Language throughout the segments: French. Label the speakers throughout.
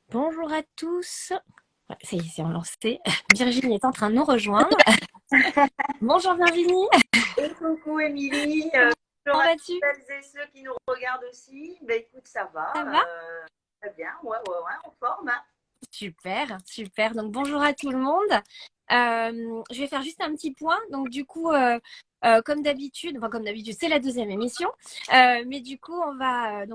Speaker 1: Bonjour à tous. Ouais, ça y est, c'est lancé. Virginie est en train de nous rejoindre. Bonjour Virginie,
Speaker 2: Et coucou Émilie, bonjour
Speaker 1: comment
Speaker 2: à
Speaker 1: vas-tu?
Speaker 2: celles et ceux qui nous regardent aussi. Ben écoute, ça va,
Speaker 1: Ça va?
Speaker 2: très bien, ouais, en forme, hein.
Speaker 1: Super, super. Donc bonjour à tout le monde. Je vais faire juste un petit point. Donc du coup, comme d'habitude, enfin comme d'habitude, c'est la deuxième émission. Mais du coup, on va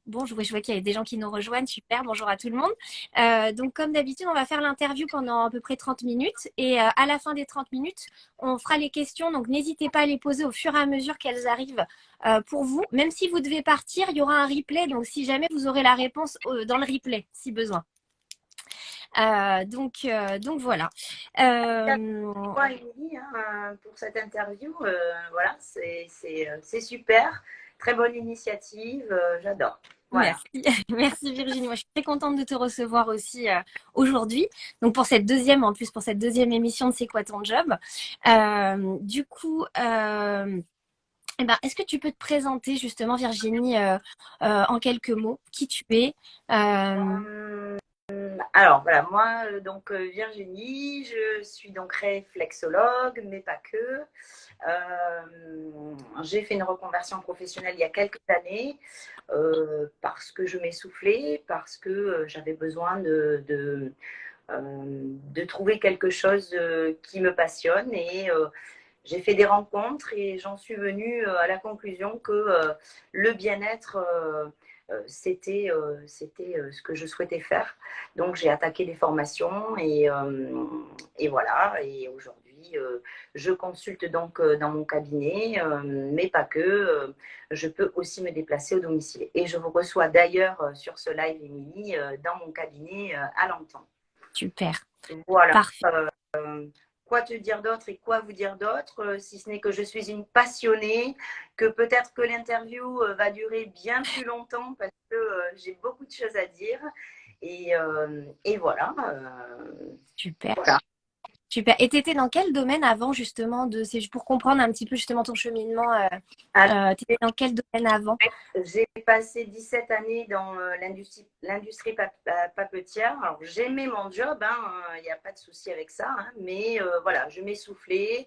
Speaker 1: bon, je vois qu'il y a des gens qui nous rejoignent. Super, bonjour à tout le monde. Donc comme d'habitude, on va faire l'interview pendant à peu près 30 minutes. Et à la fin des 30 minutes, on fera les questions. Donc n'hésitez pas à les poser au fur et à mesure qu'elles arrivent pour vous. Même si vous devez partir, il y aura un replay. Donc si jamais vous aurez la réponse dans le replay, si besoin. Donc voilà.
Speaker 2: Merci
Speaker 1: Euh,
Speaker 2: à toi Émilie pour cette interview. Voilà, c'est super, très bonne initiative, j'adore. Voilà.
Speaker 1: Merci, merci Virginie. Moi, je suis très contente de te recevoir aussi aujourd'hui. Donc pour cette deuxième, en plus pour cette deuxième émission de C'est quoi ton job? Du coup, est-ce que tu peux te présenter justement, Virginie, en quelques mots, qui tu es? Euh,
Speaker 2: Euh, alors voilà, moi Virginie, je suis donc réflexologue, mais pas que. J'ai fait une reconversion professionnelle il y a quelques années parce que je m'essoufflais, parce que j'avais besoin de trouver quelque chose qui me passionne et j'ai fait des rencontres et j'en suis venue à la conclusion que le bien-être, c'était ce que je souhaitais faire. Donc j'ai attaqué des formations et voilà. Et aujourd'hui, je consulte donc dans mon cabinet, mais pas que. Je peux aussi me déplacer au domicile. Et je vous reçois d'ailleurs sur ce live, Émilie, dans mon cabinet à l'entendre.
Speaker 1: Super,
Speaker 2: Voilà.
Speaker 1: parfait.
Speaker 2: Quoi te dire d'autre et quoi vous dire d'autre, si ce n'est que je suis une passionnée, que peut-être que l'interview va durer bien plus longtemps parce que j'ai beaucoup de choses à dire. Et voilà.
Speaker 1: Super.
Speaker 2: Voilà.
Speaker 1: Super. Et tu étais dans quel domaine avant justement c'est pour comprendre un petit peu justement ton cheminement.
Speaker 2: Alors,
Speaker 1: Tu étais dans quel domaine avant?
Speaker 2: j'ai passé 17 années dans l'industrie papetière. Alors, j'aimais mon job, il n'y a pas de souci avec ça, mais voilà, je m'essoufflais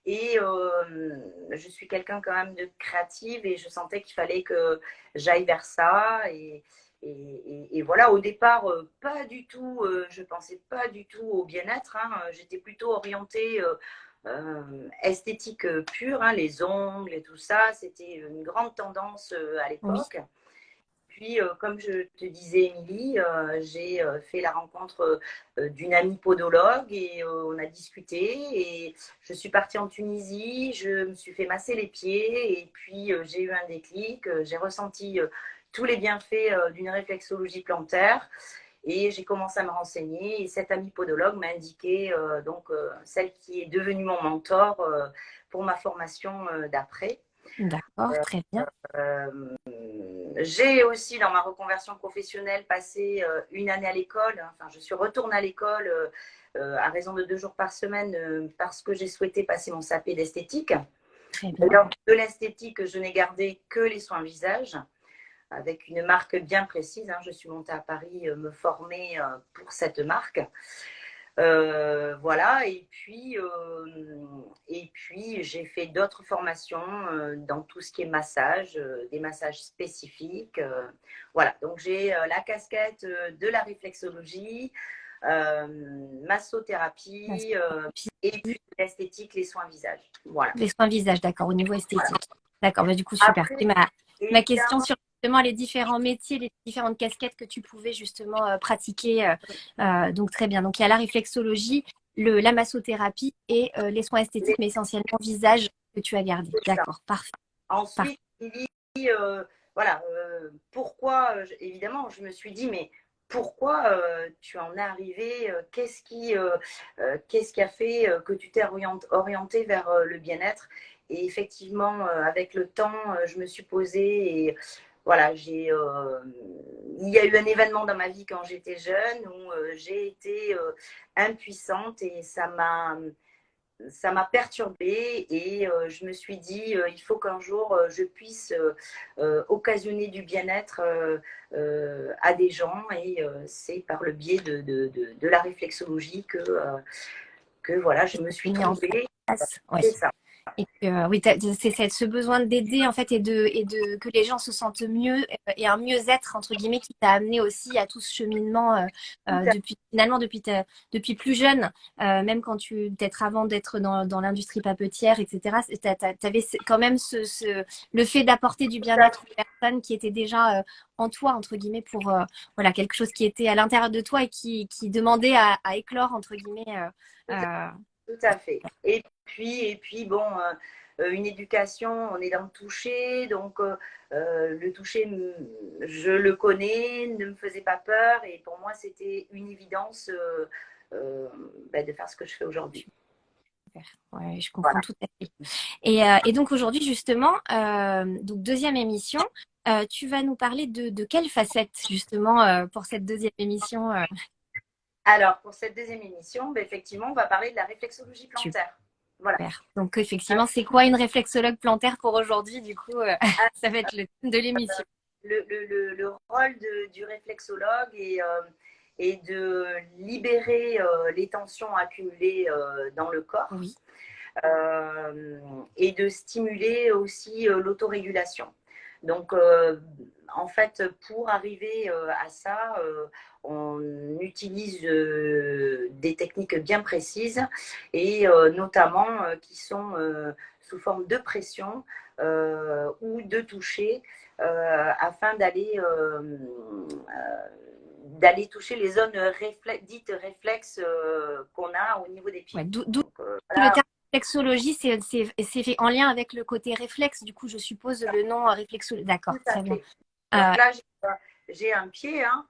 Speaker 2: et je suis quelqu'un quand même de créative et je sentais qu'il fallait que j'aille vers ça. Et voilà, au départ, pas du tout, je pensais pas du tout au bien-être. J'étais plutôt orientée esthétique pure, les ongles et tout ça. C'était une grande tendance à
Speaker 1: Oui.
Speaker 2: l'époque. Puis, comme je te disais, Émilie, j'ai fait la rencontre d'une amie podologue et on a discuté. Et je suis partie en Tunisie, je me suis fait masser les pieds et puis j'ai eu un déclic. J'ai ressenti tous les bienfaits d'une réflexologie plantaire et j'ai commencé à me renseigner. Et cette amie podologue m'a indiqué celle qui est devenue mon mentor pour ma formation d'après.
Speaker 1: D'accord, très bien.
Speaker 2: Euh, j'ai aussi, dans ma reconversion professionnelle, passé une année à l'école. Enfin, je suis retournée à l'école à raison de 2 jours par semaine parce que j'ai souhaité passer mon CAP d'esthétique.
Speaker 1: Très bien.
Speaker 2: D'ailleurs, de l'esthétique, je n'ai gardé que les soins visage avec une marque bien précise. Je suis montée à Paris me former pour cette marque. Voilà, et puis j'ai fait d'autres formations dans tout ce qui est massage, des massages spécifiques. Voilà, donc j'ai la casquette de la réflexologie, massothérapie et puis l'esthétique, les soins visage. Voilà.
Speaker 1: Les soins visage, d'accord, au niveau
Speaker 2: Voilà.
Speaker 1: esthétique. D'accord, du coup, super.
Speaker 2: Après,
Speaker 1: C'est ma question
Speaker 2: évidemment,
Speaker 1: sur justement les différents métiers, les différentes casquettes que tu pouvais justement pratiquer. Donc, très bien. Donc, il y a la réflexologie, la massothérapie et les soins esthétiques, mais essentiellement visage que tu as gardé.
Speaker 2: c'est ça.
Speaker 1: D'accord, parfait. Parfait.
Speaker 2: Ensuite, il dit, voilà, pourquoi, évidemment, je me suis dit, mais pourquoi tu en es arrivé, qu'est-ce qui a fait que tu t'es orienté vers le bien-être. Et effectivement, avec le temps, je me suis posée et voilà, il y a eu un événement dans ma vie quand j'étais jeune où j'ai été impuissante et ça m'a ça m'a perturbée et je me suis dit, il faut qu'un jour, je puisse occasionner du bien-être à des gens et c'est par le biais de la réflexologie que voilà, je me suis
Speaker 1: Mis en
Speaker 2: trouvée.
Speaker 1: place. Ouais.
Speaker 2: C'est ça.
Speaker 1: Et que, oui, c'est ce besoin d'aider en fait et de que les gens se sentent mieux et un mieux-être entre guillemets qui t'a amené aussi à tout ce cheminement depuis plus jeune, même quand peut-être avant d'être dans l'industrie papetière, etc. T'avais quand même le fait d'apporter du bien-être aux personnes qui étaient déjà en toi entre guillemets pour voilà quelque chose qui était à l'intérieur de toi et qui demandait à éclore entre guillemets.
Speaker 2: Tout à fait. Et puis bon, une éducation, on est dans le toucher, donc le toucher, je le connais, ne me faisait pas peur, et pour moi, c'était une évidence de faire ce que je fais aujourd'hui.
Speaker 1: Ouais, je comprends
Speaker 2: Voilà.
Speaker 1: tout à fait. Et donc aujourd'hui, justement, donc deuxième émission, tu vas nous parler de quelle facette, justement, pour cette deuxième émission
Speaker 2: Alors, pour cette deuxième émission, effectivement, on va parler de la réflexologie
Speaker 1: super.
Speaker 2: plantaire. Voilà.
Speaker 1: Donc effectivement, c'est quoi une réflexologue plantaire pour aujourd'hui? Du coup, ça va être le thème de l'émission.
Speaker 2: Le rôle du réflexologue est de libérer les tensions accumulées dans le corps
Speaker 1: Oui,
Speaker 2: et de stimuler aussi l'autorégulation. Donc, en fait, pour arriver à ça, on utilise des techniques bien précises et notamment qui sont sous forme de pression ou de toucher afin d'aller toucher les zones dites réflexes qu'on a au niveau des
Speaker 1: ouais,
Speaker 2: pieds.
Speaker 1: d'où
Speaker 2: Donc,
Speaker 1: le
Speaker 2: voilà.
Speaker 1: terme réflexologie, c'est fait en lien avec le côté réflexe. Du coup, je suppose le nom réflexologie.
Speaker 2: Tout
Speaker 1: D'accord,
Speaker 2: à
Speaker 1: très bien.
Speaker 2: fait.
Speaker 1: Euh,
Speaker 2: Donc là, j'ai un pied. Hein.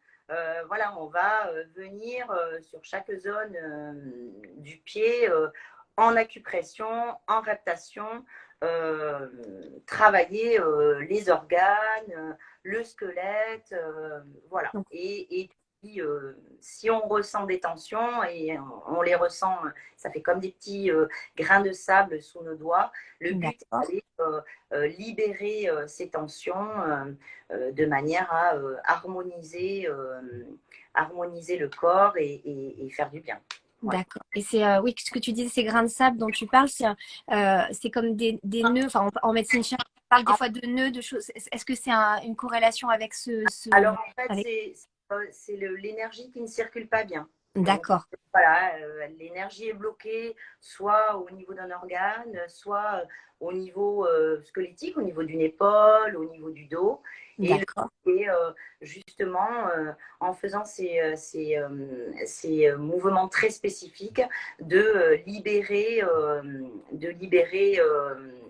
Speaker 2: Voilà, on va venir sur chaque zone du pied en acupression, en reptation, travailler les organes, le squelette, voilà.
Speaker 1: donc,
Speaker 2: Et puis, si on ressent des tensions et on les ressent, ça fait comme des petits grains de sable sous nos doigts. Le but est
Speaker 1: d'accord.
Speaker 2: d'aller libérer ces tensions de manière à harmoniser le corps et faire du bien. Voilà.
Speaker 1: D'accord. Et c'est oui, ce que tu disais, ces grains de sable dont tu parles, c'est comme des nœuds. Enfin, en médecine chinoise, on parle des fois de nœuds, de choses. Est-ce que c'est une corrélation avec
Speaker 2: Alors en fait,
Speaker 1: avec...
Speaker 2: c'est l'énergie qui ne circule pas bien. Donc
Speaker 1: D'accord,
Speaker 2: voilà, l'énergie est bloquée soit au niveau d'un organe, soit au niveau squelettique, au niveau d'une épaule, au niveau du dos.
Speaker 1: d'accord,
Speaker 2: Et justement, en faisant ces mouvements très spécifiques, de libérer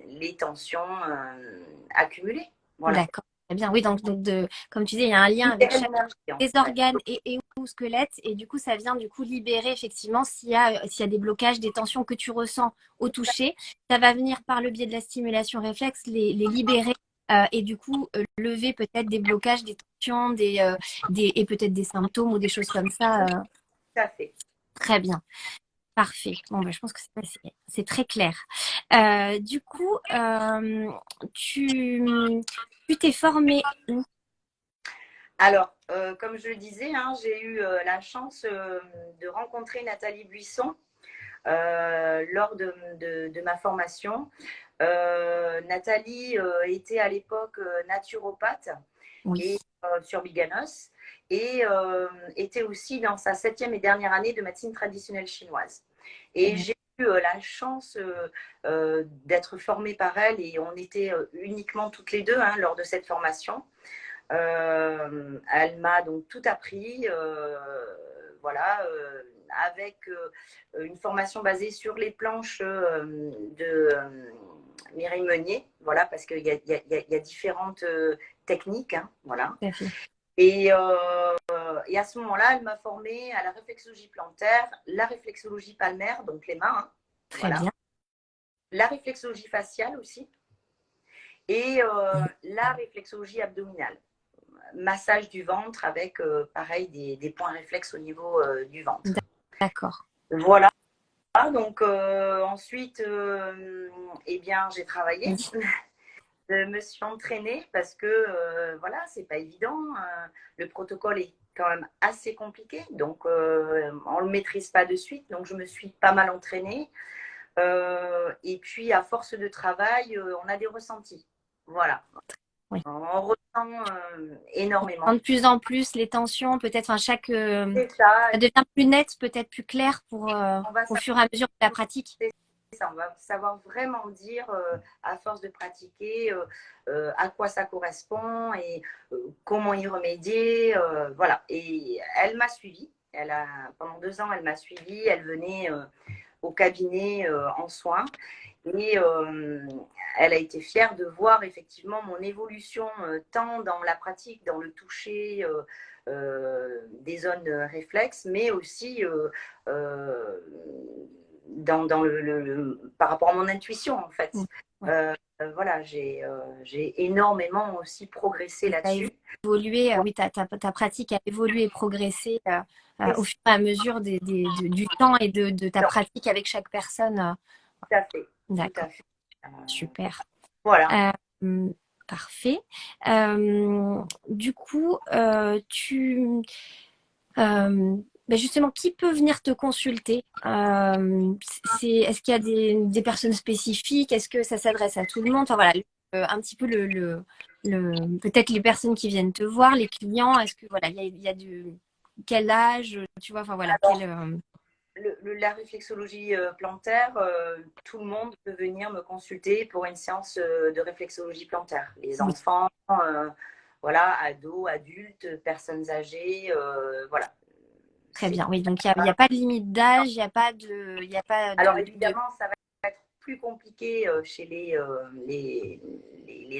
Speaker 2: les tensions accumulées. Voilà.
Speaker 1: d'accord. Très bien. Oui, donc comme tu disais, il y a un lien avec
Speaker 2: Libérer
Speaker 1: chaque
Speaker 2: l'énergie, en
Speaker 1: des
Speaker 2: fait.
Speaker 1: organes et ou squelette. Et du coup, ça vient du coup libérer effectivement s'il y a des blocages, des tensions que tu ressens au toucher. Ça va venir par le biais de la stimulation réflexe, les libérer et du coup lever peut-être des blocages, des tensions, et peut-être des symptômes ou des choses comme ça.
Speaker 2: Tout à fait.
Speaker 1: Très bien. Parfait. Bon, ben, je pense que c'est très clair. Du coup, tu tu t'es formé où?
Speaker 2: Alors, comme je le disais, hein, j'ai eu la chance de rencontrer Nathalie Buisson lors de ma formation. Nathalie était à l'époque naturopathe
Speaker 1: Oui.
Speaker 2: et sur Biganos et était aussi dans sa 7e et dernière année de médecine traditionnelle chinoise.
Speaker 1: Très
Speaker 2: Et
Speaker 1: bien.
Speaker 2: j'ai eu la chance d'être formée par elle et on était uniquement toutes les deux hein, lors de cette formation. Elle m'a donc tout appris, voilà, avec une formation basée sur les planches de Mireille Meunier, voilà, parce qu'il y a différentes techniques, hein, voilà.
Speaker 1: Tout à fait.
Speaker 2: Et, et à ce moment-là, elle m'a formée à la réflexologie plantaire, la réflexologie palmaire, donc les mains, hein,
Speaker 1: Très
Speaker 2: voilà,
Speaker 1: bien.
Speaker 2: la réflexologie faciale aussi, et la réflexologie abdominale. Massage du ventre avec, pareil, des points réflexes au niveau du ventre.
Speaker 1: D'accord.
Speaker 2: Voilà voilà, donc ensuite, eh bien, j'ai travaillé.
Speaker 1: Oui.
Speaker 2: Je me suis entraînée parce que voilà, c'est pas évident. Le protocole est quand même assez compliqué, donc on le maîtrise pas de suite. Donc je me suis pas mal entraînée. Et puis à force de travail, on a des ressentis. Voilà,
Speaker 1: Oui.
Speaker 2: on ressent énormément.
Speaker 1: De plus en plus, les tensions, peut-être, enfin,
Speaker 2: C'est ça.
Speaker 1: ça devient plus net, peut-être plus clair
Speaker 2: On va
Speaker 1: au fur et à mesure de la pratique.
Speaker 2: ça, on va savoir vraiment dire, à force de pratiquer, à quoi ça correspond et comment y remédier. Voilà. Et elle m'a suivie. Pendant 2 ans, elle m'a suivie. Elle venait au cabinet en soins. Et elle a été fière de voir effectivement mon évolution, tant dans la pratique, dans le toucher des zones réflexes, mais aussi dans par rapport à mon intuition, en fait.
Speaker 1: Ouais.
Speaker 2: Voilà, j'ai énormément aussi progressé
Speaker 1: Et tu as
Speaker 2: là-dessus.
Speaker 1: évolué, oui, ta pratique a évolué et progressé
Speaker 2: Et
Speaker 1: au fur et à mesure du temps et de ta
Speaker 2: non,
Speaker 1: pratique avec chaque personne.
Speaker 2: tout à fait, tout à
Speaker 1: D'accord,
Speaker 2: fait.
Speaker 1: super.
Speaker 2: Voilà.
Speaker 1: Euh, Parfait. Du coup, justement, qui peut venir te consulter? Est-ce qu'il y a des personnes spécifiques? Est-ce que ça s'adresse à tout le monde? Enfin voilà, un petit peu peut-être les personnes qui viennent te voir, les clients. Est-ce que voilà, il y a du quel âge? Tu vois, enfin voilà,
Speaker 2: Alors, la réflexologie plantaire, tout le monde peut venir me consulter pour une séance de réflexologie plantaire. Les
Speaker 1: oui,
Speaker 2: enfants, voilà, ados, adultes, personnes âgées, voilà.
Speaker 1: très
Speaker 2: C'est
Speaker 1: bien. Oui, donc il y a pas de limite d'âge, il y a pas
Speaker 2: Alors évidemment, ça va être plus compliqué chez les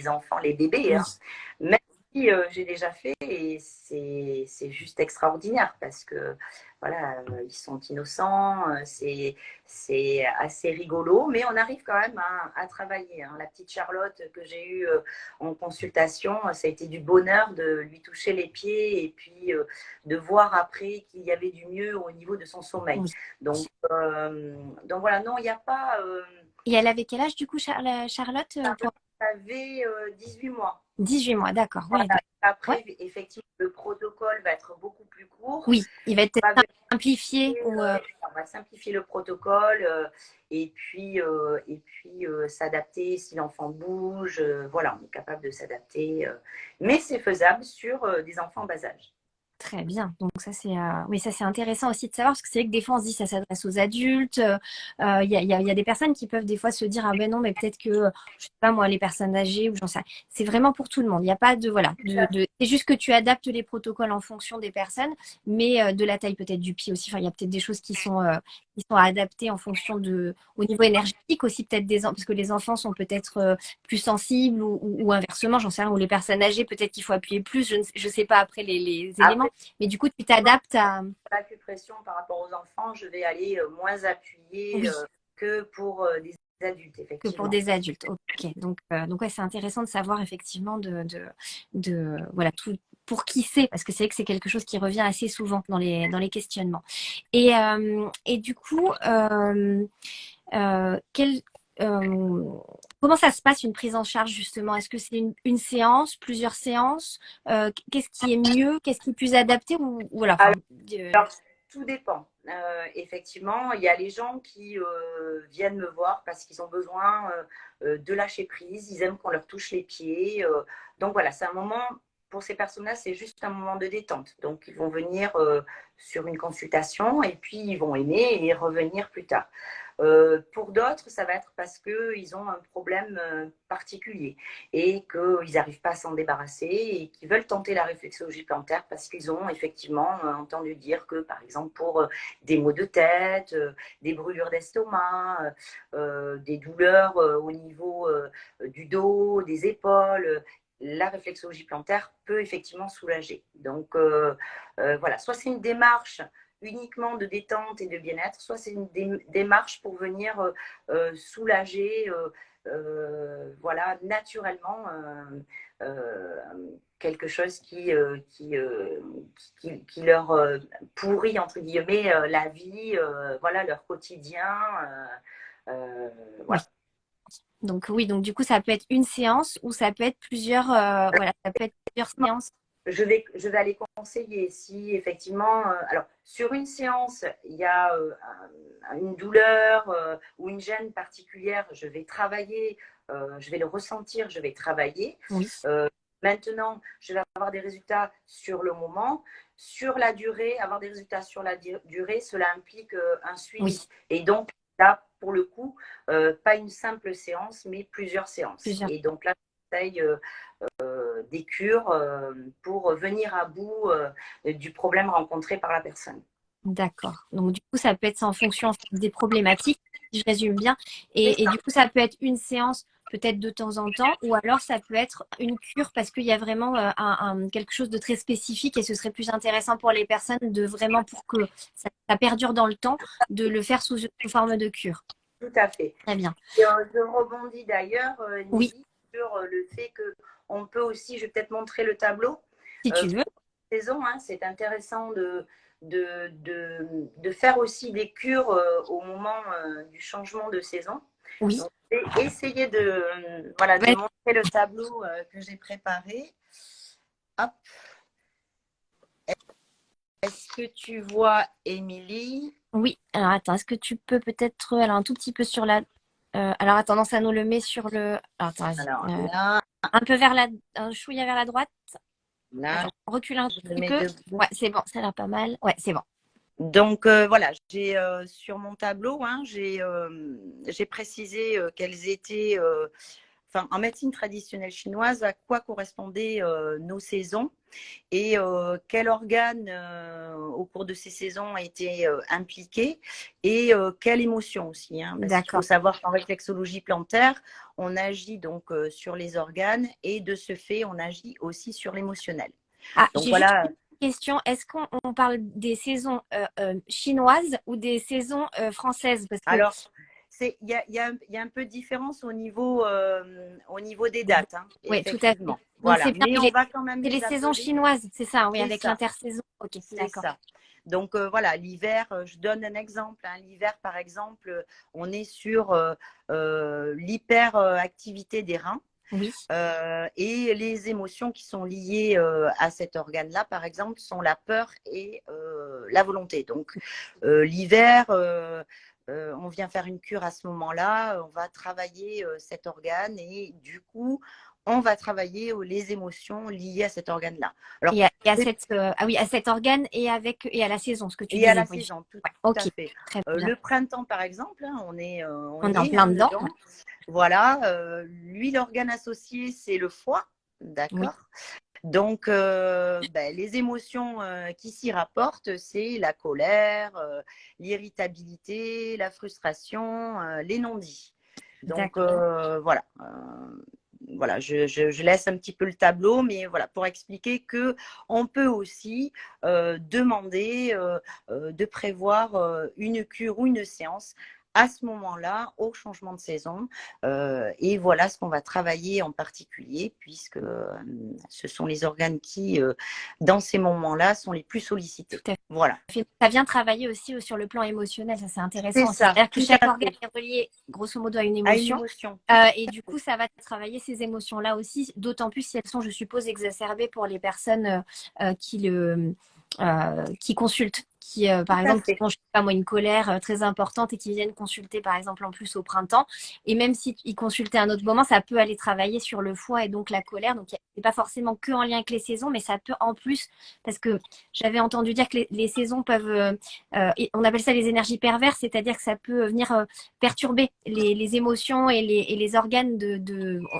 Speaker 2: enfants, les bébés,
Speaker 1: oui.
Speaker 2: hein. Même si j'ai déjà fait et c'est juste extraordinaire parce que voilà, ils sont innocents, c'est assez rigolo, mais on arrive quand même à travailler, hein. La petite Charlotte que j'ai eue en consultation, ça a été du bonheur de lui toucher les pieds et puis de voir après qu'il y avait du mieux au niveau de son sommeil.
Speaker 1: Oui.
Speaker 2: Donc voilà, non, il n'y a pas.
Speaker 1: Et elle avait quel âge du coup, Charlotte
Speaker 2: Ça avait 18 mois.
Speaker 1: 18 mois, d'accord.
Speaker 2: Voilà.
Speaker 1: Oui, donc, ouais.
Speaker 2: Après, effectivement, le protocole va être beaucoup plus court.
Speaker 1: Oui, il va être
Speaker 2: On va,
Speaker 1: simplifié ou
Speaker 2: on va simplifier le protocole et puis s'adapter si l'enfant bouge. Voilà, on est capable de s'adapter. Mais c'est faisable sur des enfants en bas âge.
Speaker 1: très bien. Donc ça c'est oui, ça c'est intéressant aussi de savoir parce que c'est vrai que des fois on se dit ça s'adresse aux adultes. Il y a des personnes qui peuvent des fois se dire ah ben non mais peut-être que je sais pas moi les personnes âgées ou j'en sais. C'est vraiment pour tout le monde. Il n'y a pas de voilà c'est juste que tu adaptes les protocoles en fonction des personnes, mais de la taille peut-être du pied aussi. Enfin il y a peut-être des choses qui sont adaptées en fonction de au niveau énergétique aussi peut-être parce que les enfants sont peut-être plus sensibles ou inversement j'en sais rien ou les personnes âgées peut-être qu'il faut appuyer plus. Je sais pas après les éléments.
Speaker 2: Après,
Speaker 1: Mais du coup, tu t'adaptes à…
Speaker 2: l'acupression par rapport aux enfants, je vais aller moins appuyer
Speaker 1: Oui,
Speaker 2: que pour des adultes,
Speaker 1: que pour
Speaker 2: effectivement.
Speaker 1: des adultes. Ok. Donc ouais, c'est intéressant de savoir effectivement voilà, tout, pour qui c'est, parce que c'est vrai que c'est quelque chose qui revient assez souvent dans les questionnements. Et du coup, euh, quel, euh, comment ça se passe une prise en charge justement? Est-ce que c'est une séance, plusieurs séances? Qu'est-ce qui est mieux? Qu'est-ce qui est plus adapté? Ou voilà, enfin,
Speaker 2: Alors, tout dépend. Effectivement, il y a les gens qui viennent me voir parce qu'ils ont besoin de lâcher prise, ils aiment qu'on leur touche les pieds. Donc voilà, c'est un moment, pour ces personnes-là, c'est juste un moment de détente. Donc ils vont venir sur une consultation et puis ils vont aimer et revenir plus tard. Pour d'autres, ça va être parce qu'ils ont un problème particulier et qu'ils n'arrivent pas à s'en débarrasser et qu'ils veulent tenter la réflexologie plantaire parce qu'ils ont effectivement entendu dire que, par exemple, pour des maux de tête, des brûlures d'estomac, des douleurs au niveau du dos, des épaules, la réflexologie plantaire peut effectivement soulager. Donc voilà, soit c'est une démarche uniquement de détente et de bien-être, soit c'est une démarche pour venir soulager voilà, naturellement quelque chose qui leur pourrit, entre guillemets, la vie, voilà, leur quotidien.
Speaker 1: Oui.
Speaker 2: Voilà.
Speaker 1: Donc oui, donc du coup, ça peut être une séance ou ça peut être plusieurs, voilà, ça peut être plusieurs séances.
Speaker 2: Je vais aller conseiller si effectivement, alors sur une séance, il y a une douleur ou une gêne particulière, je vais travailler, je vais le ressentir, je vais travailler.
Speaker 1: Oui,
Speaker 2: Maintenant, je vais avoir des résultats sur le moment. Sur la durée, avoir des résultats sur la durée, cela implique un
Speaker 1: oui,
Speaker 2: suivi. Et donc, là, pour le coup, pas une simple séance, mais plusieurs séances.
Speaker 1: plusieurs.
Speaker 2: Et donc là, je conseille des cures pour venir à bout du problème rencontré par la personne.
Speaker 1: D'accord. Donc du coup, ça peut être en fonction en fait, des problématiques, si je résume bien.
Speaker 2: C'est
Speaker 1: Et
Speaker 2: ça.
Speaker 1: du coup, ça peut être une séance peut-être de temps en temps, ou alors ça peut être une cure parce qu'il y a vraiment quelque chose de très spécifique et ce serait plus intéressant pour les personnes de vraiment, pour que ça perdure dans le temps, de le faire sous forme de cure.
Speaker 2: Tout à fait.
Speaker 1: Très bien.
Speaker 2: Et, je rebondis d'ailleurs,
Speaker 1: Oui,
Speaker 2: Nelly, sur le fait qu'on peut aussi, je vais peut-être montrer le tableau,
Speaker 1: si tu veux.
Speaker 2: saison, hein, c'est intéressant de faire aussi des cures au moment du changement de saison.
Speaker 1: Oui.
Speaker 2: Donc, essayer voilà, de
Speaker 1: Ouais.
Speaker 2: montrer le tableau que j'ai préparé. Hop. Est-ce que tu vois Émilie?
Speaker 1: Oui. Alors attends, est-ce que tu peux peut-être, alors un tout petit peu sur la. Alors attends, non, ça nous le met sur le. Alors, attends, vas-y.
Speaker 2: Alors là,
Speaker 1: Un peu vers un chouïa vers la droite.
Speaker 2: là,
Speaker 1: Attends, on recule un
Speaker 2: je
Speaker 1: petit
Speaker 2: mets
Speaker 1: peu.
Speaker 2: debout.
Speaker 1: Ouais, c'est bon, ça a l'air pas mal. Ouais, c'est bon.
Speaker 2: Donc voilà, j'ai sur mon tableau, hein, j'ai précisé quelles étaient, enfin en médecine traditionnelle chinoise, à quoi correspondaient nos saisons et quel organe au cours de ces saisons a été impliqué et quelle émotion aussi, hein, parce qu'il faut
Speaker 1: D'accord.
Speaker 2: savoir qu'en réflexologie plantaire, on agit donc sur les organes et de ce fait, on agit aussi sur l'émotionnel.
Speaker 1: Ah,
Speaker 2: Donc
Speaker 1: j'ai juste
Speaker 2: voilà.
Speaker 1: une question. Est-ce qu'on parle des saisons chinoises ou des saisons françaises? Parce que
Speaker 2: Alors, il y a un peu de différence au niveau des dates, hein,
Speaker 1: oui, tout à fait.
Speaker 2: effectivement.
Speaker 1: Donc
Speaker 2: Voilà,
Speaker 1: c'est bien.
Speaker 2: mais on va quand même
Speaker 1: C'est les
Speaker 2: les
Speaker 1: saisons
Speaker 2: appeler.
Speaker 1: chinoises, c'est ça, oui,
Speaker 2: C'est
Speaker 1: avec
Speaker 2: ça,
Speaker 1: l'intersaison. Ok,
Speaker 2: c'est
Speaker 1: d'accord.
Speaker 2: ça. Donc voilà, l'hiver, je donne un exemple, hein. L'hiver, par exemple, on est sur l'hyperactivité des reins.
Speaker 1: Oui,
Speaker 2: Et les émotions qui sont liées à cet organe-là, par exemple, sont la peur et la volonté. Donc, l'hiver, on vient faire une cure à ce moment-là, on va travailler cet organe et du coup, on va travailler les émotions liées à cet organe-là. Alors,
Speaker 1: il y a cette, ah oui, à cet organe et à la saison, ce que tu
Speaker 2: et à
Speaker 1: disais.
Speaker 2: la
Speaker 1: Oui.
Speaker 2: saison, tout,
Speaker 1: Ouais,
Speaker 2: tout à
Speaker 1: ok,
Speaker 2: fait.
Speaker 1: très bien.
Speaker 2: Le printemps, par exemple, hein, on
Speaker 1: On est
Speaker 2: y
Speaker 1: en
Speaker 2: est
Speaker 1: plein
Speaker 2: hein,
Speaker 1: dedans.
Speaker 2: dedans. Voilà, lui, l'organe associé, c'est le foie,
Speaker 1: Oui,
Speaker 2: d'accord. Donc, les émotions qui s'y rapportent, c'est la colère, l'irritabilité, la frustration, les non-dits. Donc,
Speaker 1: d'accord.
Speaker 2: voilà, je laisse un petit peu le tableau, mais voilà, pour expliquer que on peut aussi demander de prévoir une cure ou une séance à ce moment-là, au changement de saison. Et voilà ce qu'on va travailler en particulier, puisque ce sont les organes qui, dans ces moments-là, sont les plus sollicités.
Speaker 1: Tout à
Speaker 2: Voilà.
Speaker 1: fait. Ça vient travailler aussi sur le plan émotionnel, ça c'est
Speaker 2: C'est
Speaker 1: intéressant aussi.
Speaker 2: ça,
Speaker 1: C'est-à-dire que
Speaker 2: tout
Speaker 1: chaque
Speaker 2: à
Speaker 1: organe
Speaker 2: fait.
Speaker 1: est relié grosso modo à une
Speaker 2: À une
Speaker 1: émotion.
Speaker 2: émotion, tout
Speaker 1: Et du coup, ça va travailler ces émotions-là aussi, d'autant plus si elles sont, je suppose, exacerbées pour les personnes qui consultent, par
Speaker 2: à
Speaker 1: exemple, qui
Speaker 2: fait.
Speaker 1: ont, je sais pas moi, une colère très importante et qui viennent consulter, par exemple, en plus au printemps. Et même s'ils consultaient à un autre moment, ça peut aller travailler sur le foie et donc la colère. Donc, c'est pas forcément que en lien avec les saisons, mais ça peut en plus, parce que j'avais entendu dire que les saisons peuvent, on appelle ça les énergies perverses, c'est-à-dire que ça peut venir perturber les émotions et les organes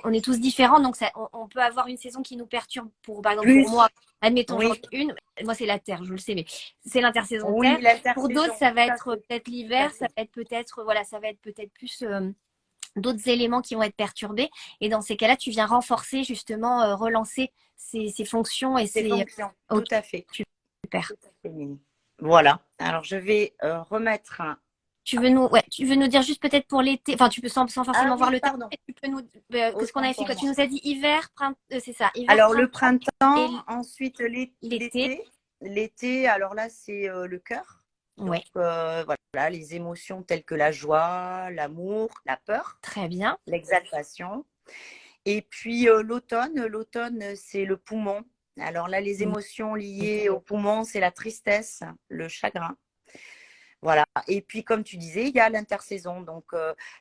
Speaker 1: on est tous différents, donc on peut avoir une saison qui nous perturbe. Par exemple, pour
Speaker 2: Plus,
Speaker 1: moi, admettons, j'en
Speaker 2: oui,
Speaker 1: ai une. Moi, c'est la Terre, je le sais, mais c'est l'intersaison
Speaker 2: oui,
Speaker 1: Terre. Pour d'autres,
Speaker 2: l'intersaison,
Speaker 1: ça va
Speaker 2: tout à
Speaker 1: être
Speaker 2: fait,
Speaker 1: peut-être
Speaker 2: tout à
Speaker 1: l'hiver, ça
Speaker 2: fait.
Speaker 1: va être peut-être, voilà, ça va être peut-être plus d'autres éléments qui vont être perturbés. Et dans ces cas-là, tu viens renforcer, justement, relancer ces fonctions et
Speaker 2: Ces
Speaker 1: ces.
Speaker 2: fonctions, tout
Speaker 1: Ok,
Speaker 2: à fait.
Speaker 1: super.
Speaker 2: Tout à fait, Mimi. Voilà. Alors, je vais remettre
Speaker 1: tu veux nous dire juste peut-être pour l'été, enfin tu peux sans
Speaker 2: Ah
Speaker 1: forcément voir
Speaker 2: oui,
Speaker 1: le thème,
Speaker 2: pardon,
Speaker 1: mais tu peux nous, qu'est-ce qu'on
Speaker 2: autant
Speaker 1: avait fait
Speaker 2: pour
Speaker 1: quand tu
Speaker 2: moi.
Speaker 1: nous as dit hiver, c'est ça, hiver,
Speaker 2: Alors, le
Speaker 1: printemps et
Speaker 2: printemps, ensuite
Speaker 1: l'été.
Speaker 2: l'été. L'été, alors là, c'est le cœur.
Speaker 1: Ouais,
Speaker 2: Donc, voilà, les émotions telles que la joie, l'amour, la peur,
Speaker 1: très bien.
Speaker 2: l'exaltation. Et puis, l'automne, c'est le poumon. Alors là, les
Speaker 1: Oui,
Speaker 2: émotions liées au poumon, c'est la tristesse, le chagrin. Voilà. Et puis, comme tu disais, il y a l'intersaison. Donc,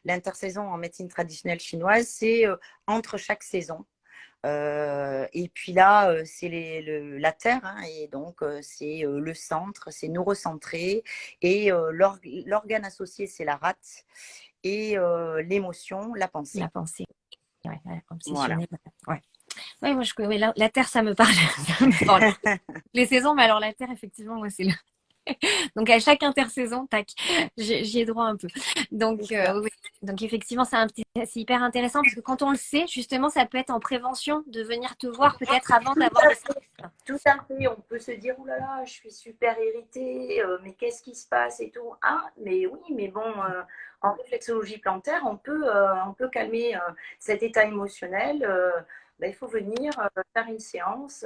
Speaker 2: l'intersaison en médecine traditionnelle chinoise, c'est entre chaque saison. Et puis là, c'est la Terre, hein, et donc c'est le centre, c'est nous recentrer. Et l'organe associé, c'est la rate. Et l'émotion, la
Speaker 1: la
Speaker 2: pensée.
Speaker 1: pensée, ouais,
Speaker 2: Voilà.
Speaker 1: obsessionnelle. Ouais. Ouais, moi je connais la Terre, ça me parle. Ça me parle. Les saisons, mais alors la Terre, effectivement, moi c'est le donc à chaque intersaison, tac, j'y ai droit un peu. Donc,
Speaker 2: C'est ça.
Speaker 1: oui. Donc effectivement, c'est hyper intéressant parce que quand on le sait, justement, ça peut être en prévention de venir te voir peut-être avant
Speaker 2: Tout
Speaker 1: d'avoir
Speaker 2: à
Speaker 1: des
Speaker 2: fait.
Speaker 1: symptômes.
Speaker 2: Tout à fait. On peut se dire, oulala, là là, je suis super irritée, mais qu'est-ce qui se passe et tout. Ah, mais oui, mais bon, en réflexologie plantaire, on peut calmer cet état émotionnel. Ben, il faut venir faire une séance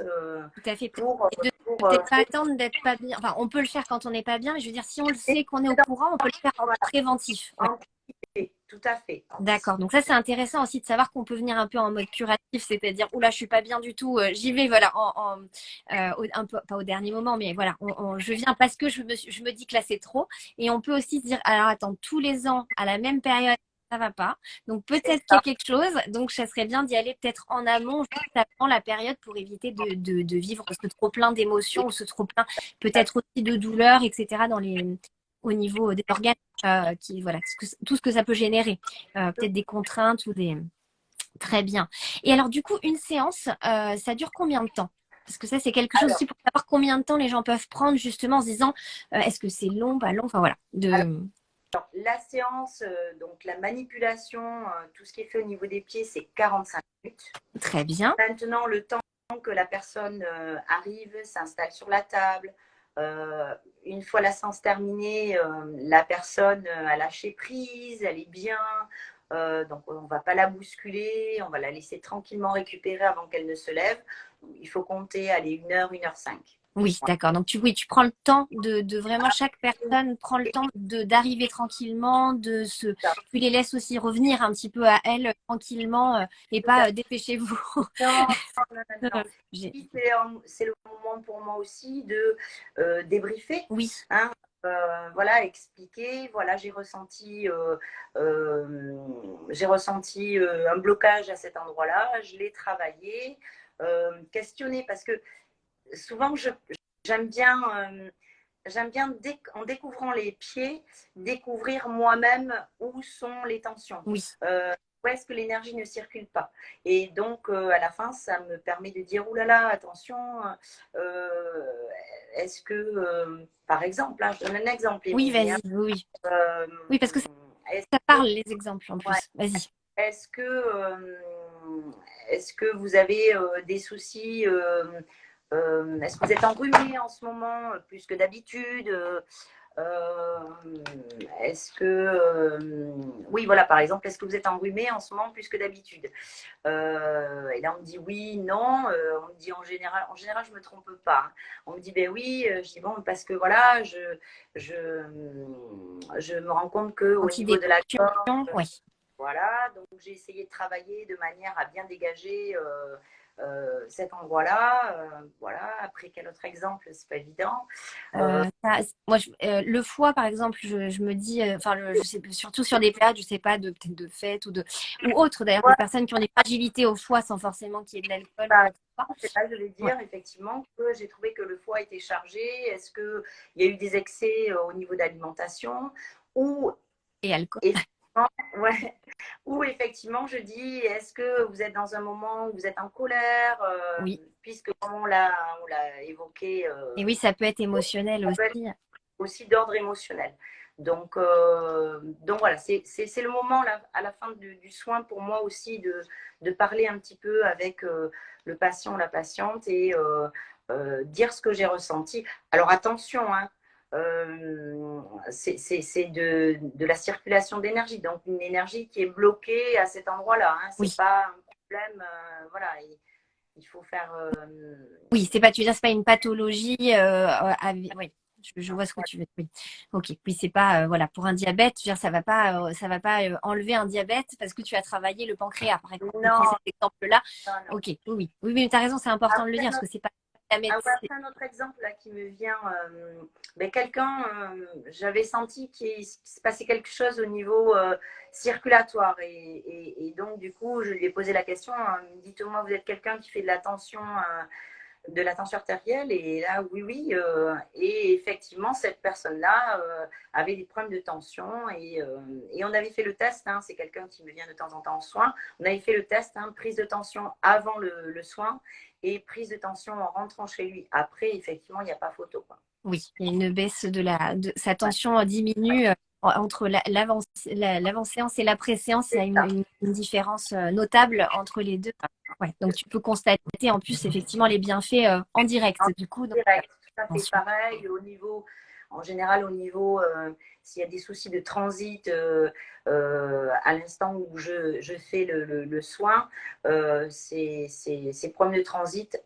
Speaker 1: Tout à fait.
Speaker 2: pour,
Speaker 1: Et de
Speaker 2: pour,
Speaker 1: peut-être pas attendre d'être pas bien. Enfin, on peut le faire quand on n'est pas bien, mais je veux dire, si on le sait qu'on est au courant, on peut le faire en
Speaker 2: voilà,
Speaker 1: préventif. Ouais.
Speaker 2: anticiper. Tout à fait.
Speaker 1: D'accord. Donc
Speaker 2: Anticiper.
Speaker 1: ça, c'est intéressant aussi de savoir qu'on peut venir un peu en mode curatif, c'est-à-dire, oula, je suis pas bien du tout, j'y vais, voilà, un peu, pas au dernier moment, mais voilà, je viens parce que je me dis que là, c'est trop. Et on peut aussi se dire, alors attends, tous les ans, à la même période, ça va pas. Donc
Speaker 2: C'est
Speaker 1: peut-être qu'il y
Speaker 2: ça.
Speaker 1: a quelque chose. Donc ça serait bien d'y aller peut-être en amont, juste avant la période, pour éviter de vivre ce trop plein d'émotions ou ce trop plein peut-être aussi de douleurs, etc. Au niveau des organes, voilà, tout ce que ça peut générer. Peut-être des contraintes ou des. Très bien. Et alors, du coup, une séance, ça dure combien de temps? Parce que ça, c'est quelque chose
Speaker 2: Alors,
Speaker 1: aussi pour savoir combien de temps les gens peuvent prendre, justement, en se disant, est-ce que c'est long, pas long? Enfin, voilà.
Speaker 2: la séance, donc la manipulation, tout ce qui est fait au niveau des pieds, c'est 45 minutes.
Speaker 1: Très bien.
Speaker 2: Maintenant, le temps que la personne arrive, s'installe sur la table, une fois la séance terminée, la personne a lâché prise, elle est bien. Donc, on ne va pas la bousculer, on va la laisser tranquillement récupérer avant qu'elle ne se lève. Il faut compter, allez, 1 heure, 1 heure 5.
Speaker 1: Oui, d'accord. Donc, tu prends le temps de vraiment, chaque personne prend le temps d'arriver tranquillement, tu les laisses aussi revenir un petit peu à elle tranquillement et pas dépêchez-vous.
Speaker 2: Non, non, non, non.
Speaker 1: J'ai-
Speaker 2: C'est le moment pour moi aussi de débriefer,
Speaker 1: Oui,
Speaker 2: hein, voilà, expliquer, voilà, j'ai ressenti un blocage à cet endroit-là, je l'ai travaillé, questionner, parce que souvent j'aime bien, en découvrant les pieds, découvrir moi-même où sont les tensions.
Speaker 1: oui.
Speaker 2: Où est-ce que l'énergie ne circule pas. Et donc, à la fin, ça me permet de dire, oulala, attention, est-ce que, par exemple, là, je donne un exemple,
Speaker 1: Oui,
Speaker 2: Émilie,
Speaker 1: vas-y.
Speaker 2: hein,
Speaker 1: Oui, oui.
Speaker 2: euh,
Speaker 1: Oui, parce que ça
Speaker 2: est-ce que,
Speaker 1: parle, les exemples en
Speaker 2: ouais,
Speaker 1: plus. Vas-y.
Speaker 2: est-ce que, est-ce que vous avez des soucis est-ce que vous êtes enrhumé en ce moment plus que d'habitude euh, est-ce que, oui, voilà, par exemple, est-ce que vous êtes enrhumé en ce moment plus que d'habitude Et là, on me dit oui, non. On me dit en général, je me trompe pas. On me dit ben oui. Je dis bon, parce que voilà, je, je me rends compte que au niveau de la gorge,
Speaker 1: Antidépression, oui.
Speaker 2: voilà, donc j'ai essayé de travailler de manière à bien dégager cet endroit-là. Voilà, après quel autre exemple, c'est pas évident.
Speaker 1: Moi, le foie, par exemple, je me dis, enfin, je sais surtout sur des périodes, je sais pas, peut-être de fête ou autre d'ailleurs, des
Speaker 2: Ouais,
Speaker 1: personnes qui ont des fragilités au foie sans forcément qu'il y ait de l'alcool ou
Speaker 2: par
Speaker 1: quoi que ce soit.
Speaker 2: exemple, là, je vais
Speaker 1: Ouais.
Speaker 2: dire effectivement que j'ai trouvé que le foie était chargé. Est-ce qu'il y a eu des excès au niveau d'alimentation ou
Speaker 1: Et alcool.
Speaker 2: effectivement, ouais, ou effectivement, je dis, est-ce que vous êtes dans un moment où vous êtes en colère,
Speaker 1: Oui.
Speaker 2: puisque comme on l'a évoqué,
Speaker 1: Et oui, ça peut être émotionnel
Speaker 2: ça peut être
Speaker 1: aussi.
Speaker 2: aussi d'ordre émotionnel. Donc voilà, c'est le moment là, à la fin du soin pour moi aussi de parler un petit peu avec le patient, la patiente et dire ce que j'ai ressenti. Alors attention, hein, c'est de la circulation d'énergie, donc une énergie qui est bloquée à cet endroit-là. Hein.
Speaker 1: Oui.
Speaker 2: C'est pas un problème, voilà. Il faut faire.
Speaker 1: Oui, c'est pas, tu veux dire, c'est pas une pathologie. Oui, je vois ce que tu veux dire. Oui. Ok. Oui, c'est pas, voilà, pour un diabète, je veux dire, ça va pas enlever un diabète parce que tu as travaillé le pancréas, par exemple. Je prends
Speaker 2: Non,
Speaker 1: cet exemple-là.
Speaker 2: non, non.
Speaker 1: Ok. Oui, oui, oui, mais tu as raison, c'est important de le dire parce que c'est pas la
Speaker 2: Ah ouais,
Speaker 1: médecine.
Speaker 2: après, un autre exemple là, qui me vient, ben, quelqu'un, j'avais senti qu'il se passait quelque chose au niveau circulatoire et donc du coup je lui ai posé la question, dites-moi, vous êtes quelqu'un qui fait de la tension artérielle et là oui oui et effectivement cette personne-là avait des problèmes de tension et on avait fait le test, hein, c'est quelqu'un qui me vient de temps en temps en soins, on avait fait le test, hein, prise de tension avant le soin et prise de tension en rentrant chez lui. Après, effectivement, il n'y a pas photo, quoi.
Speaker 1: Oui, il y a une baisse de sa
Speaker 2: Ouais,
Speaker 1: tension diminue entre l'avant-séance et l'après-séance. Il y
Speaker 2: c'est
Speaker 1: a
Speaker 2: ça.
Speaker 1: une différence notable entre les deux. Ouais, donc tu peux constater en plus effectivement les bienfaits en direct
Speaker 2: En
Speaker 1: du coup. Donc,
Speaker 2: direct, tout à fait
Speaker 1: attention.
Speaker 2: pareil. Au niveau, en général, au niveau, s'il y a des soucis de transit à l'instant où je fais le soin, ces problèmes de transit,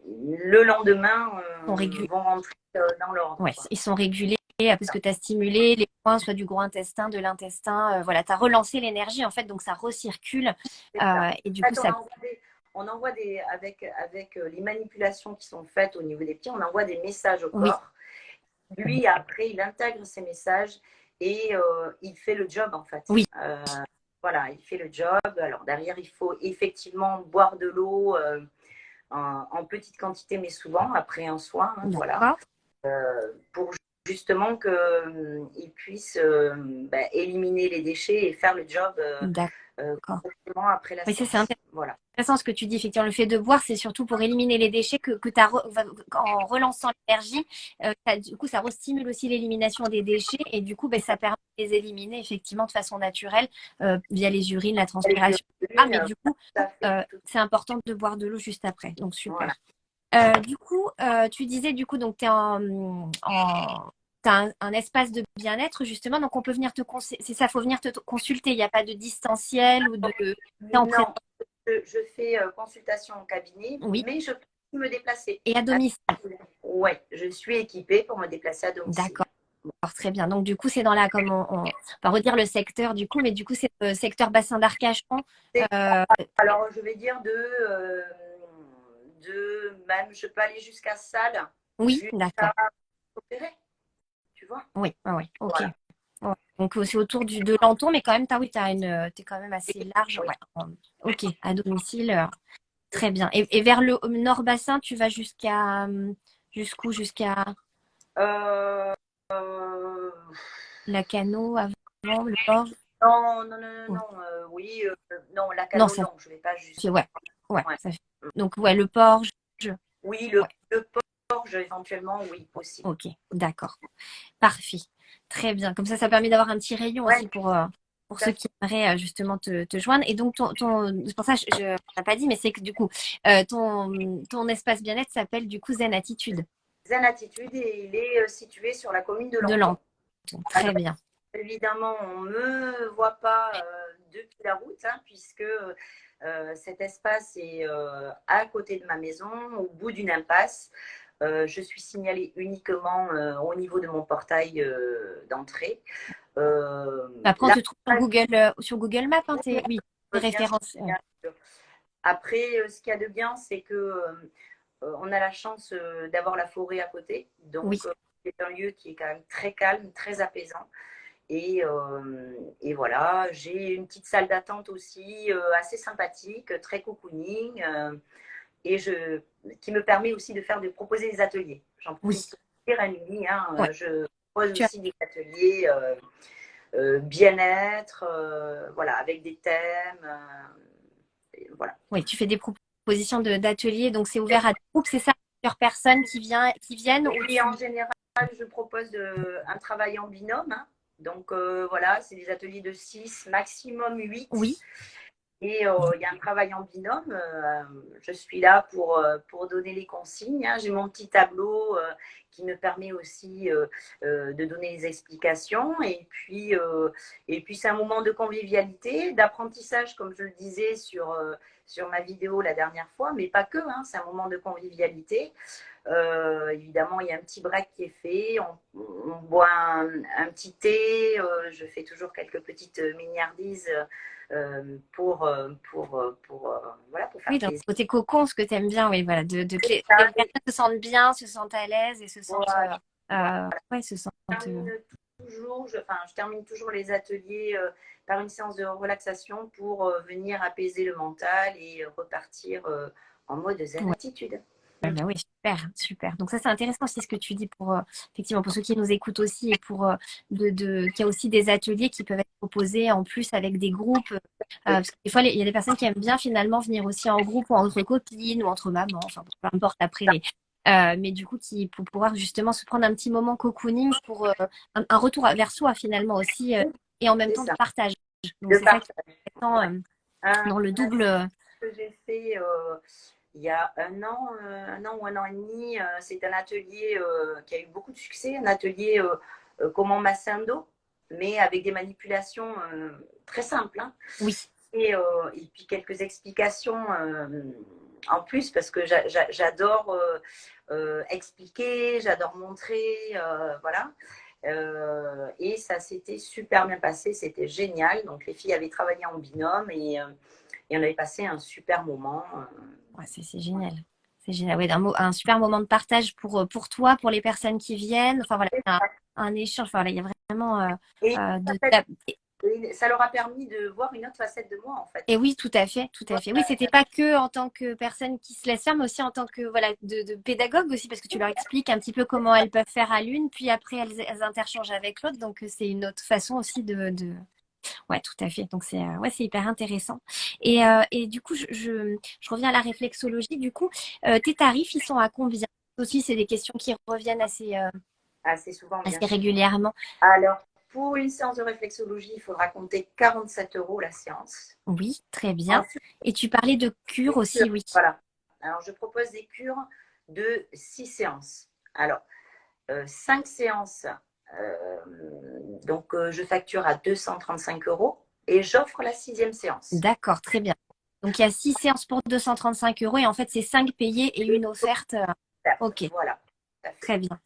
Speaker 2: le lendemain,
Speaker 1: Sont régulés.
Speaker 2: vont rentrer dans l'ordre,
Speaker 1: Ouais,
Speaker 2: quoi.
Speaker 1: ils sont régulés parce que tu as stimulé les points soit du gros intestin, de l'intestin. Voilà, tu as relancé l'énergie en fait, donc ça recircule
Speaker 2: C'est ça.
Speaker 1: et du
Speaker 2: En
Speaker 1: coup
Speaker 2: fait,
Speaker 1: ça.
Speaker 2: on envoie avec les manipulations qui sont faites au niveau des pieds, on envoie des messages au
Speaker 1: Oui,
Speaker 2: corps. Lui, après, il intègre ces messages et il fait le job, en fait.
Speaker 1: oui,
Speaker 2: Voilà, il fait le job. Alors, derrière, il faut effectivement boire de l'eau en petite quantité, mais souvent, après un soin. Hein, voilà.
Speaker 1: d'accord.
Speaker 2: Pour justement qu'il puisse éliminer les déchets et faire le job
Speaker 1: D'accord.
Speaker 2: correctement après la
Speaker 1: Oui, ça c'est
Speaker 2: séance. Voilà.
Speaker 1: intéressant ce que tu dis. Effectivement, le fait de boire, c'est surtout pour éliminer les déchets que tu as en relançant l'énergie. Du coup, ça restimule aussi l'élimination des déchets et du coup, ben, ça permet de les éliminer effectivement de façon naturelle via les urines, la
Speaker 2: Les
Speaker 1: transpiration, etc.
Speaker 2: urines,
Speaker 1: Mais du coup,
Speaker 2: tout à fait.
Speaker 1: c'est important de boire de l'eau juste après. Donc,
Speaker 2: Voilà.
Speaker 1: super. Du coup, tu disais, du coup, donc tu es t'as un espace de bien-être, justement, donc on peut venir te consulter. C'est ça, faut venir te consulter. Il n'y a pas de distanciel ou de. T'es en
Speaker 2: Non, je fais consultation en cabinet,
Speaker 1: Oui,
Speaker 2: mais je peux me déplacer.
Speaker 1: et à domicile.
Speaker 2: Oui, je suis équipée pour me déplacer à domicile.
Speaker 1: D'accord, très bien. Donc, du coup, c'est dans la, comme on va redire le secteur, du coup, mais du coup, c'est le secteur bassin d'Arcachon. Euh,
Speaker 2: Alors, je vais dire même, je peux aller jusqu'à Salles,
Speaker 1: oui, d'accord.
Speaker 2: jusqu'à Opéré, tu vois.
Speaker 1: Oui, oui, oui, ok.
Speaker 2: Voilà.
Speaker 1: Ouais. Donc, c'est autour de Lenton, mais quand même, oui, t'es quand même assez large.
Speaker 2: Oui.
Speaker 1: Ouais. Ok, à domicile. Très bien. Et vers le nord bassin, tu vas jusqu'où? Jusqu'à
Speaker 2: Euh, euh,
Speaker 1: Lacano, avant, le port?
Speaker 2: non, non, non, non,
Speaker 1: Ouais.
Speaker 2: non, oui, non, la
Speaker 1: Non,
Speaker 2: Cano,
Speaker 1: ça
Speaker 2: non, je ne vais pas
Speaker 1: fait,
Speaker 2: jusqu'à.
Speaker 1: ouais. Ouais,
Speaker 2: Ouais.
Speaker 1: ça fait. Donc, ouais, le port,
Speaker 2: Oui,
Speaker 1: ouais,
Speaker 2: le Porge, éventuellement, oui, possible.
Speaker 1: ok, d'accord. Parfait. Très bien. Comme ça permet d'avoir un petit rayon
Speaker 2: Ouais,
Speaker 1: aussi pour
Speaker 2: tout à
Speaker 1: ceux
Speaker 2: fait.
Speaker 1: qui aimeraient justement te joindre. Et donc, c'est pour ça, je n'ai pas dit, mais c'est que du coup, ton espace bien-être s'appelle du coup Zen Attitude
Speaker 2: Zen Attitude et il est situé sur la commune de
Speaker 1: de
Speaker 2: Lenton.
Speaker 1: Lenton. Très bien.
Speaker 2: Évidemment, on ne me voit pas depuis la route, hein, puisque cet espace est à côté de ma maison, au bout d'une impasse. Je suis signalée uniquement au niveau de mon portail d'entrée.
Speaker 1: Après, on
Speaker 2: Là,
Speaker 1: te trouve sur Google Maps, hein, oui, tes
Speaker 2: bien sûr,
Speaker 1: références.
Speaker 2: bien sûr. Après, ce qu'il y a de bien, c'est que on a la chance d'avoir la forêt à côté.
Speaker 1: Oui,
Speaker 2: Donc, c'est un lieu qui est quand même très calme, très apaisant. Et voilà, j'ai une petite salle d'attente aussi assez sympathique, très cocooning, qui me permet aussi de proposer des ateliers. J'en
Speaker 1: oui,
Speaker 2: profite pour dire à Émilie, hein,
Speaker 1: ouais.
Speaker 2: je propose
Speaker 1: Tu as,
Speaker 2: aussi des ateliers bien-être, voilà, avec des thèmes. Voilà.
Speaker 1: oui, tu fais des propositions d'ateliers, donc c'est ouvert à des groupes, c'est ça, plusieurs personnes qui viennent ou
Speaker 2: Et
Speaker 1: tu.
Speaker 2: en général, je propose un travail en binôme. Hein. Donc voilà, c'est des ateliers de 6, maximum 8.
Speaker 1: Oui,
Speaker 2: Et il y a un travail en binôme. Je suis là pour donner les consignes, hein. J'ai mon petit tableau qui me permet aussi de donner les explications. Et puis c'est un moment de convivialité, d'apprentissage, comme je le disais sur ma vidéo la dernière fois, mais pas que, hein, c'est un moment de convivialité. Évidemment, il y a un petit break qui est fait. On boit un petit thé. Je fais toujours quelques petites milliardises voilà, pour faire
Speaker 1: Oui, donc
Speaker 2: plaisir.
Speaker 1: côté cocon, ce que tu aimes bien, oui, voilà, que
Speaker 2: Ça,
Speaker 1: les personnes se sentent bien, se sentent à l'aise et se sentent,
Speaker 2: voilà, voilà.
Speaker 1: ouais, se sentent.
Speaker 2: Je termine je termine toujours les ateliers par une séance de relaxation pour venir apaiser le mental et repartir en mode zen
Speaker 1: Ouais.
Speaker 2: attitude.
Speaker 1: Bah oui, super, super. Donc ça, c'est intéressant aussi ce que tu dis pour, effectivement, pour ceux qui nous écoutent aussi et pour qu'il y a aussi des ateliers qui peuvent être proposés en plus avec des groupes.
Speaker 2: Oui,
Speaker 1: Parce que des fois, il y a des personnes qui aiment bien finalement venir aussi en groupe ou entre copines ou entre mamans, enfin, peu importe après les. Mais du coup, pour pouvoir justement se prendre un petit moment cocooning pour un retour vers soi finalement aussi et en même
Speaker 2: c'est
Speaker 1: temps de
Speaker 2: ça.
Speaker 1: partage. Donc
Speaker 2: Le
Speaker 1: c'est ça qui
Speaker 2: partage.
Speaker 1: est intéressant
Speaker 2: Un
Speaker 1: dans le double.
Speaker 2: que j'ai fait il y a un an ou un an et demi. C'est un atelier qui a eu beaucoup de succès, un atelier comment masser un dos, mais avec des manipulations très simples, hein.
Speaker 1: Oui,
Speaker 2: Et puis quelques explications en plus, parce que j'adore expliquer, j'adore montrer, voilà. Et ça s'était super bien passé, c'était génial. Donc les filles avaient travaillé en binôme et on avait passé un super moment.
Speaker 1: ouais, c'est génial. C'est génial. Ouais, un super moment de partage pour toi, pour les personnes qui viennent. Enfin voilà, un échange. Enfin, voilà, il y a vraiment
Speaker 2: Et
Speaker 1: de.
Speaker 2: ça leur a permis de voir une autre facette de moi, en fait.
Speaker 1: Et oui, tout à fait, tout à fait. Oui, c'était pas que en tant que personne qui se laisse faire, mais aussi en tant que voilà de pédagogue aussi, parce que tu leur expliques un petit peu comment elles peuvent faire à l'une, puis après elles interchangent avec l'autre. Donc c'est une autre façon aussi de. Ouais, tout à fait. Donc c'est ouais, c'est hyper intéressant. Et du coup, je reviens à la réflexologie. Du coup, tes tarifs, ils sont à combien? Aussi, c'est des questions qui reviennent
Speaker 2: Assez souvent, bien
Speaker 1: assez
Speaker 2: sûr.
Speaker 1: régulièrement.
Speaker 2: Alors, pour une séance de réflexologie, il faudra compter 47 € la séance.
Speaker 1: Oui, très bien.
Speaker 2: Ensuite,
Speaker 1: Et tu parlais de cure
Speaker 2: des
Speaker 1: aussi,
Speaker 2: cures.
Speaker 1: oui.
Speaker 2: Voilà. Alors, je propose des cures de 6 séances. Alors, 5 séances, donc je facture à 235 € et j'offre la sixième séance.
Speaker 1: D'accord, très bien. Donc il y a 6 séances pour 235 € et en fait c'est 5 payés et une offerte. Ok,
Speaker 2: Voilà, tout à fait.
Speaker 1: très bien.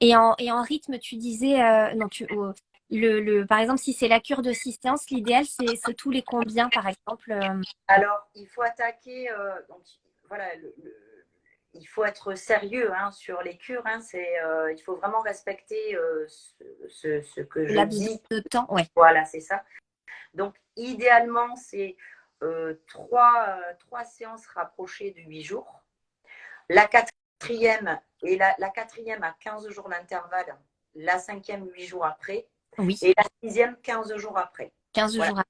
Speaker 1: Et en rythme, tu disais, non, par exemple, si c'est la cure de 6 séances, l'idéal, c'est tous les combien, par exemple
Speaker 2: Alors, il faut attaquer, donc voilà, il faut être sérieux hein, sur les cures. Hein, il faut vraiment respecter ce que
Speaker 1: le
Speaker 2: je
Speaker 1: laps
Speaker 2: dis.
Speaker 1: de temps? Ouais.
Speaker 2: Voilà, c'est ça. Donc, idéalement, c'est trois séances rapprochées de 8 jours. La quatrième, la quatrième à 15 jours d'intervalle, la cinquième 8 jours après,
Speaker 1: Oui,
Speaker 2: et la sixième 15 jours après.
Speaker 1: 15
Speaker 2: Voilà,
Speaker 1: jours.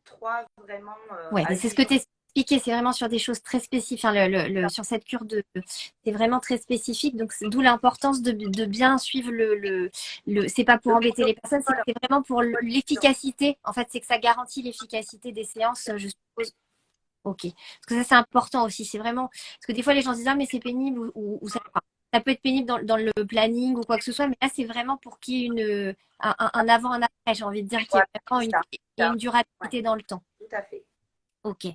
Speaker 2: trois vraiment
Speaker 1: Ouais,
Speaker 2: à
Speaker 1: mais c'est
Speaker 2: 8
Speaker 1: ce que
Speaker 2: jours.
Speaker 1: tu expliqué, c'est vraiment sur des choses très spécifiques. Enfin, sur cette cure c'est vraiment très spécifique. Donc, c'est d'où l'importance de bien suivre c'est pas pour
Speaker 2: Le
Speaker 1: embêter les personnes, c'est que
Speaker 2: protocole,
Speaker 1: c'est vraiment pour
Speaker 2: bien
Speaker 1: l'efficacité. En fait, c'est que ça garantit l'efficacité des séances, je suppose. Ok. Parce que ça, c'est important aussi. C'est vraiment. Parce que des fois, les gens se disent, ah, mais c'est pénible ou ça. Enfin, ça peut être pénible dans le planning ou quoi que ce soit, mais là, c'est vraiment pour qu'il y ait un avant, un après, j'ai envie de dire, qu'il y
Speaker 2: voilà,
Speaker 1: ait vraiment
Speaker 2: ça,
Speaker 1: et
Speaker 2: ça.
Speaker 1: une
Speaker 2: Ouais,
Speaker 1: durabilité dans le temps.
Speaker 2: tout à fait.
Speaker 1: Ok,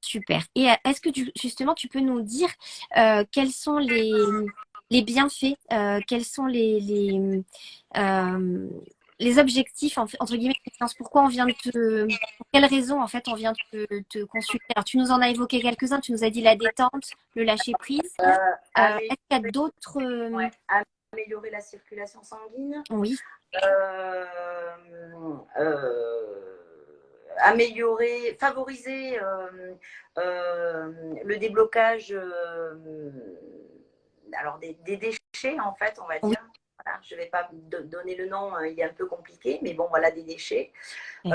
Speaker 1: super. Et est-ce que justement tu peux nous dire quels sont les bienfaits, quels sont euh, les objectifs entre guillemets de cette séance. Pourquoi on vient pour quelles raisons en fait on vient te consulter? Alors tu nous en as évoqué quelques-uns, tu nous as dit la détente, le lâcher prise.
Speaker 2: Améliorer,
Speaker 1: Est-ce qu'il y a d'autres
Speaker 2: ouais, améliorer la circulation sanguine,
Speaker 1: oui,
Speaker 2: euh, favoriser le déblocage alors des déchets, en fait, on va
Speaker 1: oui,
Speaker 2: dire. Voilà, je ne vais pas donner le nom, il est un peu compliqué, mais bon, voilà, des déchets.
Speaker 1: oui,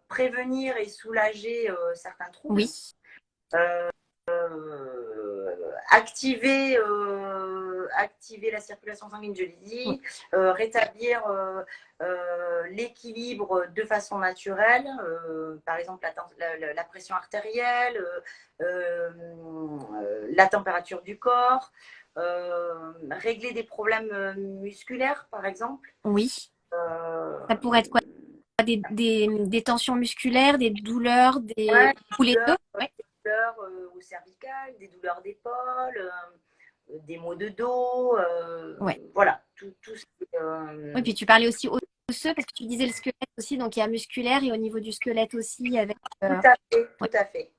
Speaker 2: Prévenir et soulager certains troubles.
Speaker 1: oui,
Speaker 2: Euh, activer la circulation sanguine, je l'ai dit, rétablir l'équilibre de façon naturelle, par exemple la pression artérielle, la température du corps, régler des problèmes musculaires, par exemple.
Speaker 1: Oui.
Speaker 2: Euh,
Speaker 1: Ça pourrait être quoi? Des tensions musculaires, des douleurs,
Speaker 2: ouais,
Speaker 1: ou les deux?
Speaker 2: douleurs,
Speaker 1: Ouais.
Speaker 2: des douleurs au cervical, des douleurs d'épaule, des maux de dos,
Speaker 1: Ouais.
Speaker 2: voilà, tout
Speaker 1: Oui, puis tu parlais aussi osseux parce que tu disais le squelette aussi, donc il y a musculaire et au niveau du squelette aussi avec.
Speaker 2: tout à fait,
Speaker 1: Ouais.
Speaker 2: tout à fait.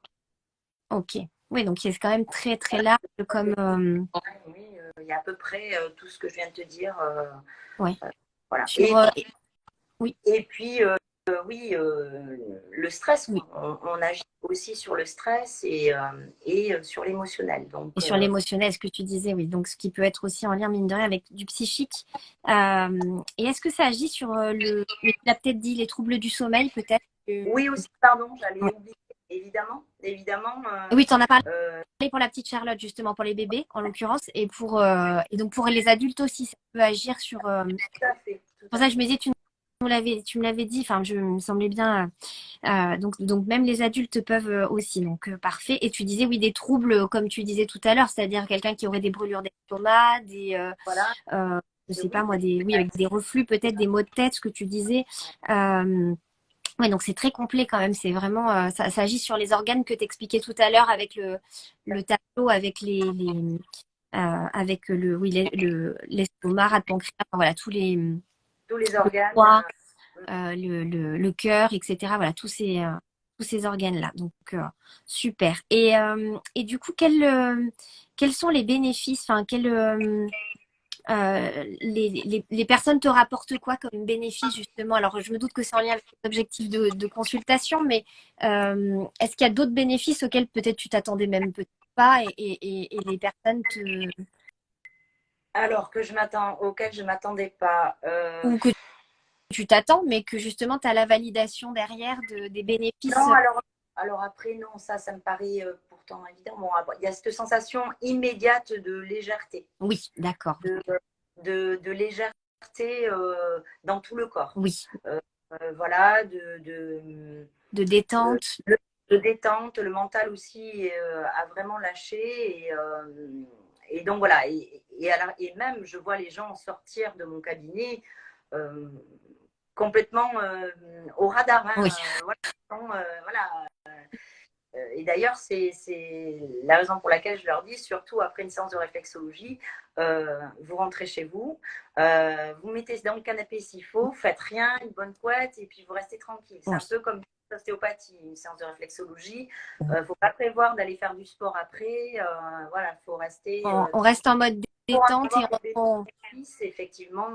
Speaker 1: Ok. Oui, donc c'est quand même très très large comme.
Speaker 2: Oui, il y a à peu près tout ce que je viens de te dire.
Speaker 1: Ouais.
Speaker 2: Voilà.
Speaker 1: Sur. Oui,
Speaker 2: Et puis, oui, le stress,
Speaker 1: oui.
Speaker 2: on agit aussi sur le stress et sur l'émotionnel. Donc,
Speaker 1: Et sur l'émotionnel, ce que tu disais, oui. Donc ce qui peut être aussi en lien, mine de rien, avec du psychique. Et est-ce que ça agit sur mais tu l'as peut-être dit, les troubles du sommeil, peut-être?
Speaker 2: oui, aussi, pardon, j'allais
Speaker 1: Ouais.
Speaker 2: oublier, évidemment, évidemment.
Speaker 1: Oui, tu en as parlé
Speaker 2: Euh,
Speaker 1: pour la petite Charlotte, justement, pour les bébés, en l'occurrence, et donc pour les adultes aussi, ça peut agir sur.
Speaker 2: tout à fait, tout
Speaker 1: Pour
Speaker 2: à
Speaker 1: ça que je me
Speaker 2: fait.
Speaker 1: disais, tu me l'avais dit, enfin, je me semblait bien. Donc même les adultes peuvent aussi, donc parfait. Et tu disais, oui, des troubles, comme tu disais tout à l'heure, c'est-à-dire quelqu'un qui aurait des brûlures d'estomac,
Speaker 2: Voilà,
Speaker 1: je sais pas
Speaker 2: oui,
Speaker 1: moi, oui, avec des reflux, peut-être des maux de tête, ce que tu disais. Euh, Ouais, donc c'est très complet quand même. C'est vraiment, ça agit sur les organes que tu expliquais tout à l'heure avec le tableau, avec avec oui, l'estomac, rat, pancréas, enfin, voilà,
Speaker 2: tous les
Speaker 1: le
Speaker 2: organes.
Speaker 1: foie, le cœur, etc. Voilà, tous ces organes-là. Donc, super. Et du coup, quels sont les bénéfices, enfin, les personnes te rapportent quoi comme bénéfice, justement? Alors, je me doute que c'est en lien avec les objectifs de consultation, mais est-ce qu'il y a d'autres bénéfices auxquels peut-être tu t'attendais même peut-être pas et les personnes
Speaker 2: Alors auquel je m'attendais pas.
Speaker 1: ou que tu t'attends, mais que justement, tu as la validation derrière des bénéfices?
Speaker 2: Non, alors après, non, ça me paraît pourtant évident. Bon, il y a cette sensation immédiate de légèreté,
Speaker 1: Oui, d'accord.
Speaker 2: de, de légèreté dans tout le corps.
Speaker 1: Oui,
Speaker 2: Euh, voilà,
Speaker 1: de
Speaker 2: euh,
Speaker 1: détente.
Speaker 2: de détente, le mental aussi a vraiment lâché. Et donc voilà, et même je vois les gens sortir de mon cabinet euh, complètement au radar.
Speaker 1: Oui,
Speaker 2: Hein, voilà, et d'ailleurs, c'est la raison pour laquelle je leur dis, surtout après une séance de réflexologie, vous rentrez chez vous, vous mettez dans le canapé s'il faut, faites rien, une bonne couette, et puis vous restez tranquille. C'est
Speaker 1: oui.
Speaker 2: un peu comme l'ostéopathie, une séance de réflexologie. Il ne faut pas prévoir d'aller faire du sport après. Voilà, il faut rester
Speaker 1: On reste en mode
Speaker 2: pour
Speaker 1: détente et
Speaker 2: avoir des
Speaker 1: on,
Speaker 2: bénéfices, effectivement.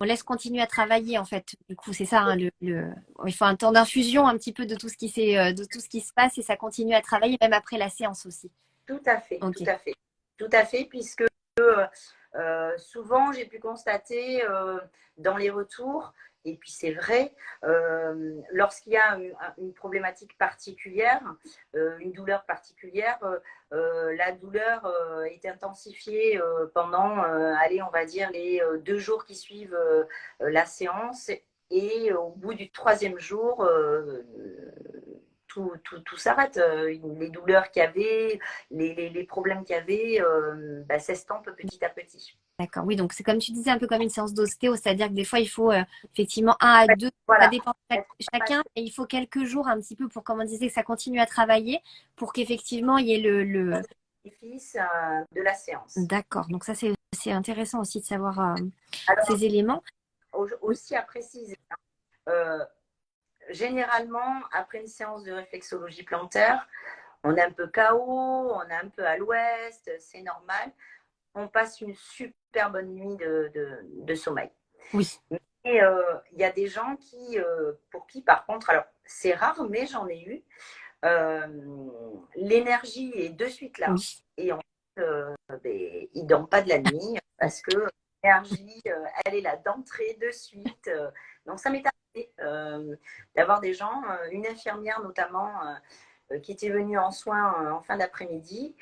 Speaker 1: on laisse continuer à travailler en fait. Du coup, c'est ça, hein, il faut un temps d'infusion un petit peu de tout ce de tout ce qui se passe et ça continue à travailler même après la séance aussi.
Speaker 2: Tout à fait,
Speaker 1: Ok.
Speaker 2: tout à fait. Tout à fait, puisque souvent j'ai pu constater dans les retours, et puis c'est vrai, lorsqu'il y a une problématique particulière, une douleur particulière, la douleur est intensifiée pendant, allez, on va dire les 2 jours qui suivent la séance. Et au bout du troisième jour, tout s'arrête. Les douleurs qu'il y avait, les problèmes qu'il y avait bah, s'estompent petit à petit.
Speaker 1: D'accord. Oui, donc c'est comme tu disais, un peu comme une séance d'ostéo, c'est-à-dire que des fois, il faut effectivement un à deux, ça
Speaker 2: Voilà.
Speaker 1: dépend de chacun, et il faut quelques jours un petit peu pour, comme on disait, que ça continue à travailler pour qu'effectivement il y ait
Speaker 2: Bénéfice de la séance.
Speaker 1: D'accord. Donc ça, c'est intéressant aussi de savoir
Speaker 2: Alors,
Speaker 1: ces éléments. Oui,
Speaker 2: aussi à préciser, euh, généralement, après une séance de réflexologie plantaire, on est un peu KO, on est un peu à l'ouest, c'est normal. On passe une super bonne nuit de sommeil.
Speaker 1: oui,
Speaker 2: Et il y a des gens pour qui, par contre, alors c'est rare, mais j'en ai eu, l'énergie est de suite là.
Speaker 1: oui.
Speaker 2: Et en fait, ils ne dorment pas de la nuit parce que l'énergie, elle est là d'entrée de suite. Donc, ça m'est arrivé d'avoir des gens, une infirmière notamment, qui était venue en soins en fin d'après-midi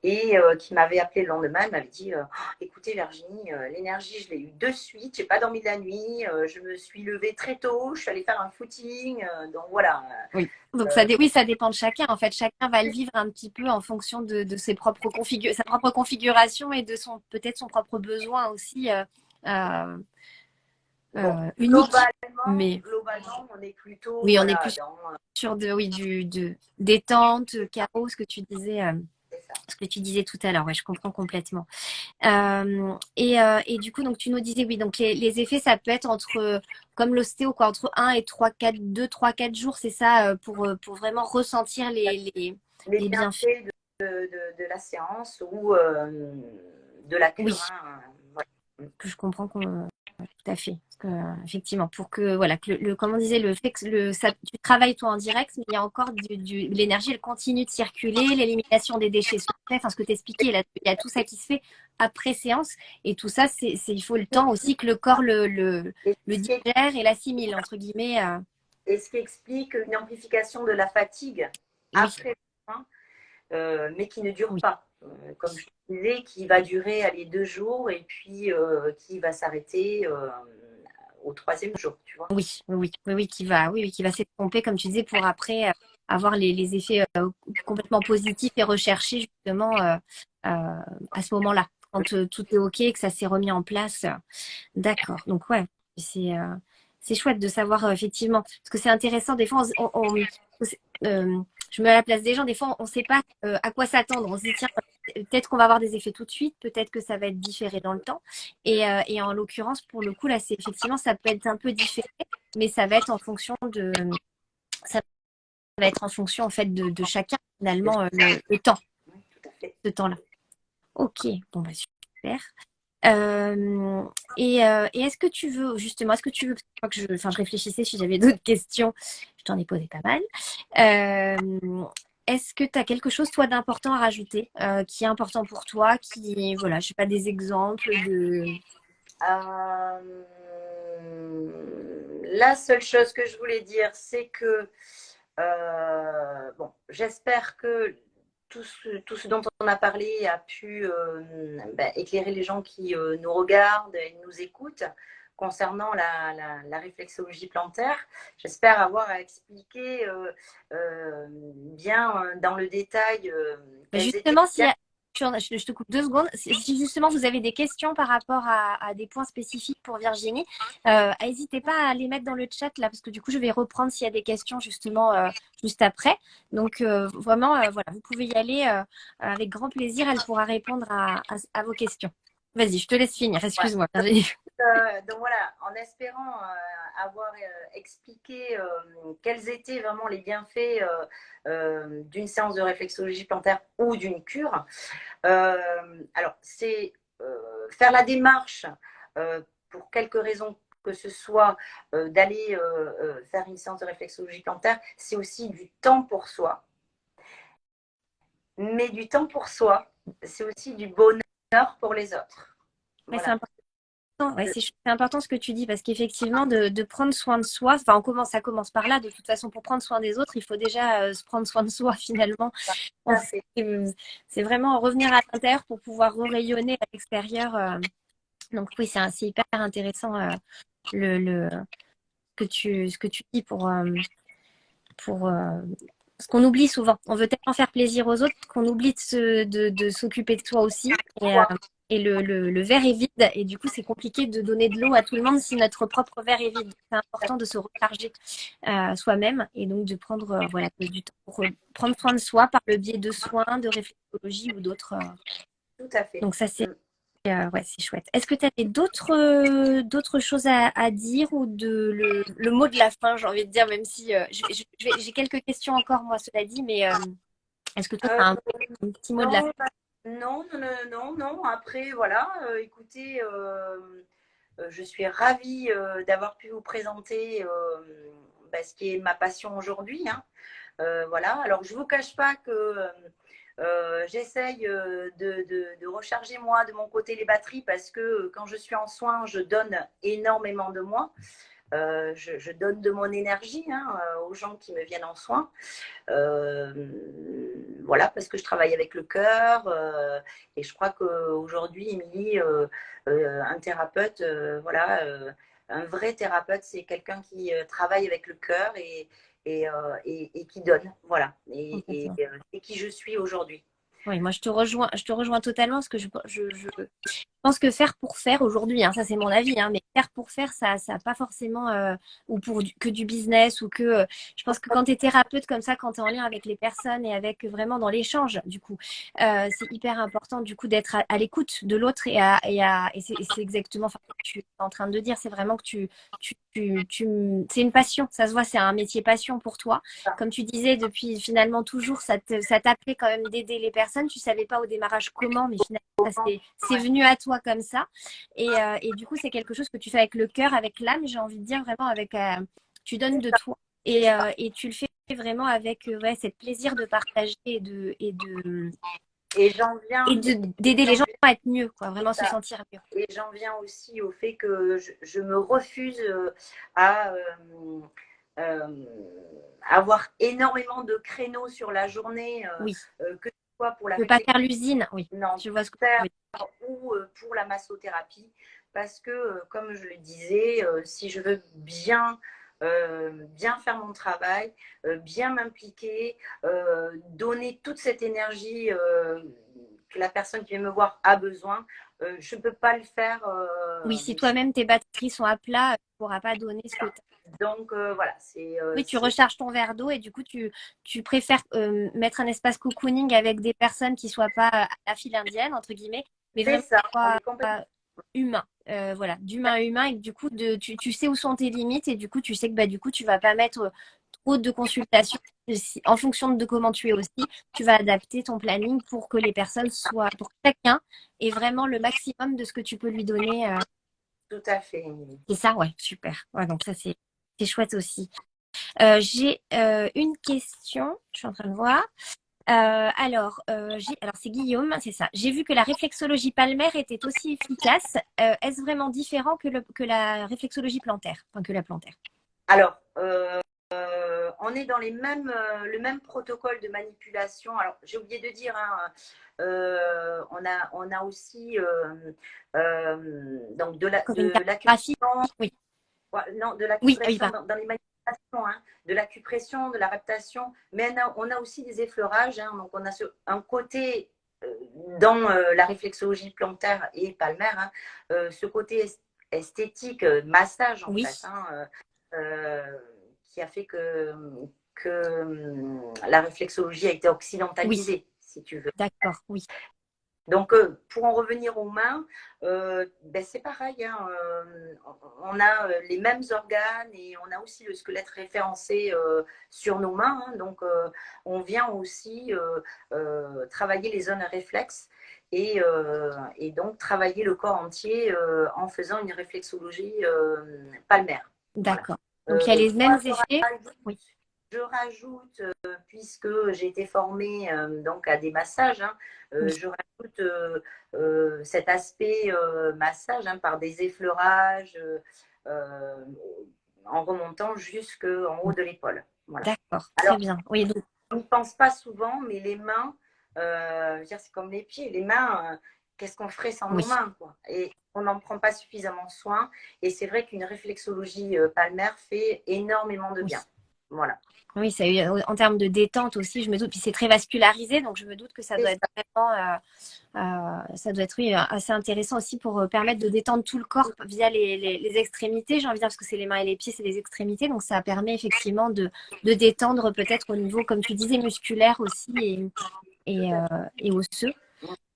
Speaker 2: et qui m'avait appelé le lendemain. Elle m'avait dit écoutez Virginie, l'énergie, je l'ai eu de suite, j'ai pas dormi de la nuit, je me suis levée très tôt, je suis allée faire un footing, donc voilà.
Speaker 1: Oui. Donc oui, ça dépend de chacun. En fait, chacun va le vivre un petit peu en fonction de ses propres sa propre configuration et de peut-être son propre besoin aussi euh,
Speaker 2: Bon,
Speaker 1: unique. Mais
Speaker 2: globalement, on est plutôt
Speaker 1: oui, on est
Speaker 2: voilà,
Speaker 1: plus
Speaker 2: dans
Speaker 1: sur détente, chaos,
Speaker 2: ça.
Speaker 1: ce que tu disais tout à l'heure. Ouais, je comprends complètement. Et du coup, donc tu nous disais, oui, donc les effets, ça peut être comme l'ostéo, quoi, entre 1 et 3, 4, 2, 3, 4 jours, c'est ça, pour vraiment ressentir
Speaker 2: Les
Speaker 1: les bienfaits.
Speaker 2: bienfaits de la séance ou de la
Speaker 1: Oui,
Speaker 2: cure. Hein, voilà.
Speaker 1: que je comprends tout à fait. Parce que, effectivement, pour que, voilà, que comme on disait, le fait que tu travailles toi en direct, mais il y a encore l'énergie, elle continue de circuler, l'élimination des déchets se fait, enfin, ce que tu expliquais, là, il y a tout ça qui se fait après séance. Et tout ça, il faut le temps aussi que le corps
Speaker 2: Et,
Speaker 1: le
Speaker 2: ce qui,
Speaker 1: digère et l'assimile, entre guillemets.
Speaker 2: et ce qui explique une amplification de la fatigue
Speaker 1: Oui,
Speaker 2: après le soin, mais qui ne dure
Speaker 1: oui.
Speaker 2: pas. Comme je te disais, qui va durer allez, 2 jours et puis qui va s'arrêter au troisième jour, tu vois.
Speaker 1: Oui, qui va s'estomper, comme tu disais, pour après avoir les effets complètement positifs et recherchés justement à ce moment-là, quand tout est OK et que ça s'est remis en place. D'accord. Donc ouais, c'est euh, c'est chouette de savoir effectivement, parce que c'est intéressant. Des fois, je me mets à la place des gens. Des fois, on ne sait pas à quoi s'attendre. On se dit tiens, peut-être qu'on va avoir des effets tout de suite, peut-être que ça va être différé dans le temps. Et en l'occurrence, pour le coup, là, c'est effectivement, ça peut être un peu différé, mais ça va être en fonction ça va être en fonction en fait de chacun finalement le temps,
Speaker 2: Oui, tout à fait.
Speaker 1: ce temps-là. Ok, bon bah super. Et est-ce que tu veux, justement, je crois que enfin, je réfléchissais si j'avais d'autres questions, je t'en ai posé pas mal. Est-ce que tu as quelque chose, toi, d'important à rajouter, qui est important pour toi, voilà, je sais pas, des exemples de...
Speaker 2: Euh, la seule chose que je voulais dire, c'est que bon, j'espère que tout ce dont on a parlé a pu éclairer les gens qui nous regardent et nous écoutent concernant la réflexologie plantaire. J'espère avoir expliqué bien dans le détail quels étaient
Speaker 1: Justement,
Speaker 2: les
Speaker 1: je te coupe 2 secondes. Si justement vous avez des questions par rapport à des points spécifiques pour Virginie, n'hésitez pas à les mettre dans le chat là, parce que du coup, je vais reprendre s'il y a des questions justement juste après. Donc vraiment, voilà, vous pouvez y aller avec grand plaisir. Elle pourra répondre à vos questions. Vas-y, je te laisse finir.
Speaker 2: Ouais.
Speaker 1: Excuse-moi, Virginie.
Speaker 2: Donc voilà, en espérant avoir expliqué quels étaient vraiment les bienfaits d'une séance de réflexologie plantaire ou d'une cure. Alors, c'est faire la démarche pour quelque raison que ce soit d'aller faire une séance de réflexologie plantaire, c'est aussi du temps pour soi. Mais du temps pour soi, c'est aussi du bonheur pour les autres.
Speaker 1: Ouais, c'est
Speaker 2: Voilà.
Speaker 1: important. Ouais, c'est important ce que tu dis parce qu'effectivement, de prendre soin de soi, enfin, ça commence par là. De toute façon, pour prendre soin des autres, il faut déjà se prendre soin de soi finalement. On-
Speaker 2: Ça, c'est
Speaker 1: C'est vraiment revenir à l'intérieur pour pouvoir rayonner à l'extérieur. Donc oui, c'est hyper intéressant le ce que tu dis pour ce qu'on oublie souvent. On veut tellement faire plaisir aux autres qu'on oublie de s'occuper de soi aussi. Et le verre est vide et du coup c'est compliqué de donner de l'eau à tout le monde si notre propre verre est vide. C'est important de se recharger soi-même et donc de prendre voilà, du temps pour prendre soin de soi par le biais de soins, de réflexologie ou d'autres.
Speaker 2: tout à fait.
Speaker 1: Donc ça ouais, c'est chouette. Est-ce que tu avais d'autres choses à dire ou le mot de la fin, j'ai envie de dire, même si j'ai quelques questions encore, moi, cela dit, mais est-ce que toi, tu
Speaker 2: Euh,
Speaker 1: as un petit mot de la fin?
Speaker 2: non, non, non, non, non. Après, voilà, écoutez, je suis ravie d'avoir pu vous présenter ce qui est ma passion aujourd'hui. Hein. Voilà. Alors, je ne vous cache pas que j'essaye de recharger moi de mon côté les batteries parce que quand je suis en soins, je donne énormément de moi. je donne de mon énergie hein, aux gens qui me viennent en soins. Euh, voilà, parce que je travaille avec le cœur. Et je crois qu'aujourd'hui, Émilie, un thérapeute, voilà, un vrai thérapeute, c'est quelqu'un qui travaille avec le cœur et qui donne. Voilà.
Speaker 1: Complètement.
Speaker 2: Et qui je suis aujourd'hui.
Speaker 1: Oui, moi je te rejoins totalement parce que je pense que faire pour faire aujourd'hui, hein, ça c'est mon avis, hein, mais faire pour faire, ça a pas forcément, ou que du business, ou que, je pense que quand tu es thérapeute comme ça, quand tu es en lien avec les personnes et avec vraiment dans l'échange, du coup, c'est hyper important du coup d'être à l'écoute de l'autre et c'est exactement enfin, ce que tu es en train de dire, c'est vraiment que c'est une passion, ça se voit, c'est un métier passion pour toi. Comme tu disais, depuis finalement toujours, ça t'appelait quand même d'aider les personnes. Tu savais pas au démarrage comment, mais finalement, c'est venu à toi comme ça. Et du coup, c'est quelque chose que tu fais avec le cœur, avec l'âme, j'ai envie de dire vraiment avec, tu donnes de toi et tu le fais vraiment avec ouais, cette plaisir de partager
Speaker 2: Et j'en viens,
Speaker 1: d'aider les gens à être mieux, quoi, vraiment se
Speaker 2: ça.
Speaker 1: sentir mieux.
Speaker 2: Et j'en viens aussi au fait que je me refuse à euh, avoir énormément de créneaux sur la journée,
Speaker 1: Oui,
Speaker 2: que ce soit pour la
Speaker 1: je veux pas
Speaker 2: réflexion
Speaker 1: faire l'usine. Oui, je vois ce que tu veux dire.
Speaker 2: ou pour la massothérapie. Parce que, comme je le disais, si je veux bien faire mon travail, bien m'impliquer, donner toute cette énergie que la personne qui vient me voir a besoin, je ne peux pas le faire.
Speaker 1: Oui, si toi-même tes batteries sont à plat, tu ne pourras pas donner ce que tu as.
Speaker 2: Donc voilà,
Speaker 1: Oui, tu recharges ton verre d'eau et du coup, tu préfères mettre un espace cocooning avec des personnes qui ne soient pas à la file indienne, entre guillemets, mais
Speaker 2: c'est
Speaker 1: vraiment
Speaker 2: ça,
Speaker 1: qui
Speaker 2: on
Speaker 1: soient
Speaker 2: est complètement.
Speaker 1: humains. Voilà, d'humain à humain et que du coup, tu sais où sont tes limites et du coup, tu sais que bah, du coup, tu vas pas mettre trop de consultations. En fonction de comment tu es aussi, tu vas adapter ton planning pour que les personnes soient, pour que chacun ait vraiment le maximum de ce que tu peux lui donner.
Speaker 2: Tout à fait, Émilie.
Speaker 1: C'est ça, ouais, super. Ouais, donc ça, c'est chouette aussi. J'ai une question, je suis en train de voir. Alors c'est Guillaume, c'est ça. J'ai vu que la réflexologie palmaire était aussi efficace. Est-ce vraiment différent que la réflexologie plantaire, enfin que la plantaire?
Speaker 2: Alors, on est dans le même protocole de manipulation. Alors, j'ai oublié de dire, hein, on a aussi donc
Speaker 1: Comme une
Speaker 2: de
Speaker 1: cartographie?
Speaker 2: l'acupression,
Speaker 1: Oui,
Speaker 2: non, de
Speaker 1: oui, ah oui,
Speaker 2: l'acupression
Speaker 1: pardon.
Speaker 2: dans les manipulations, hein, de l'acupression, de la raptation, mais on a aussi des effleurages. Hein, donc, on a un côté euh, dans la réflexologie plantaire et palmaire, hein, ce côté esthétique, massage en
Speaker 1: Oui,
Speaker 2: fait. Hein, qui a fait que la réflexologie a été
Speaker 1: oui,
Speaker 2: occidentalisée, si tu veux.
Speaker 1: d'accord, oui,
Speaker 2: Donc, pour en revenir aux mains, ben c'est pareil. Hein, on a les mêmes organes et on a aussi le squelette référencé sur nos mains. Hein, donc, on vient aussi travailler les zones réflexes et donc travailler le corps entier en faisant une réflexologie palmaire. Voilà.
Speaker 1: d'accord. Donc il y a les mêmes
Speaker 2: Moi,
Speaker 1: effets. Oui,
Speaker 2: je rajoute, puisque j'ai été formée donc à des massages, hein,
Speaker 1: oui,
Speaker 2: je rajoute cet aspect massage hein, par des effleurages euh, en remontant jusqu'en haut de l'épaule. Voilà.
Speaker 1: d'accord, très
Speaker 2: Alors,
Speaker 1: bien. Oui, donc,
Speaker 2: on n'y pense pas souvent, mais les mains, je veux dire, c'est comme les pieds. Les mains, qu'est-ce qu'on ferait sans
Speaker 1: oui.
Speaker 2: nos mains quoi. Et on n'en prend pas suffisamment soin. Et c'est vrai qu'une réflexologie palmaire fait énormément de
Speaker 1: Oui.
Speaker 2: bien. Voilà.
Speaker 1: Oui, en termes de détente aussi, je me doute. Puis c'est très vascularisé, donc je me doute que ça
Speaker 2: C'est
Speaker 1: doit
Speaker 2: ça.
Speaker 1: être vraiment, ça doit être oui, assez intéressant aussi pour permettre de détendre tout le corps via les extrémités. J'ai envie de dire parce que c'est les mains et les pieds, c'est les extrémités, donc ça permet effectivement de détendre peut-être au niveau, comme tu disais, musculaire aussi et, euh, et osseux,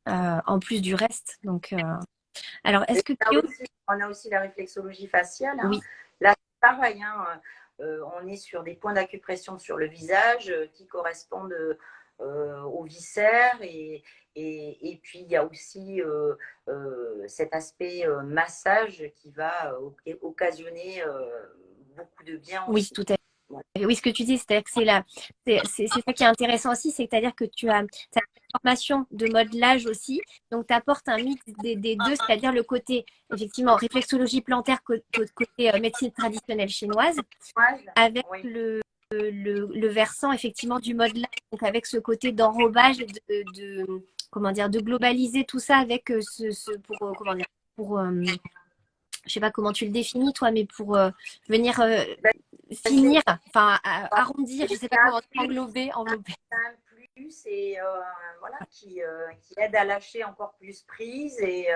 Speaker 1: en plus du reste. Donc, alors, est-ce
Speaker 2: Et
Speaker 1: que Guillaume,
Speaker 2: on a aussi la réflexologie faciale. Hein.
Speaker 1: oui,
Speaker 2: Là, c'est pareil. Hein. On est sur des points d'acupression sur le visage qui correspondent aux viscères. Et puis, il y a aussi cet aspect massage qui va occasionner beaucoup de bien
Speaker 1: oui,
Speaker 2: aussi.
Speaker 1: tout à fait.
Speaker 2: Voilà.
Speaker 1: Oui, ce que tu dis, c'est-à-dire que c'est ça qui est intéressant aussi, c'est-à-dire que tu as formation de modelage aussi. Donc, tu apportes un mix des deux, c'est-à-dire le côté, effectivement, réflexologie plantaire côté médecine traditionnelle chinoise, avec
Speaker 2: Oui.
Speaker 1: le versant, effectivement, du modelage, donc avec ce côté d'enrobage, comment dire, de globaliser tout ça avec comment dire, pour je sais pas comment tu le définis, toi, mais pour venir
Speaker 2: Ben,
Speaker 1: finir, enfin, arrondir, je sais pas
Speaker 2: c'est un
Speaker 1: comment,
Speaker 2: plus,
Speaker 1: envelopper.
Speaker 2: un plus et voilà, qui aide à lâcher encore plus prise et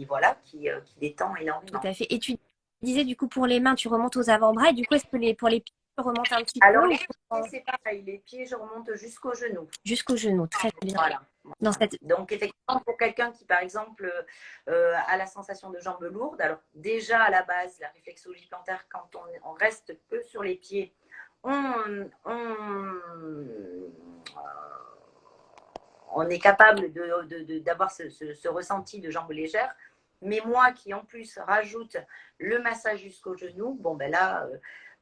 Speaker 2: voilà, qui détend
Speaker 1: Tout
Speaker 2: énormément.
Speaker 1: à fait. Et tu disais, du coup, pour les mains, tu remontes aux avant-bras. Et du coup, est-ce que pour les pieds, tu remontes un petit peu
Speaker 2: Alors,
Speaker 1: ou
Speaker 2: les pieds, c'est pareil. Les pieds, je remonte jusqu'au genou.
Speaker 1: jusqu'au genou? Très bien.
Speaker 2: Voilà.
Speaker 1: Dans cette...
Speaker 2: Donc, effectivement, pour quelqu'un qui, par exemple, a la sensation de jambes lourdes, alors déjà à la base, la réflexologie plantaire, quand on reste que sur les pieds, on est capable d'avoir ce ressenti de jambes légères. Mais moi qui en plus rajoute le massage jusqu'au genou, bon ben là,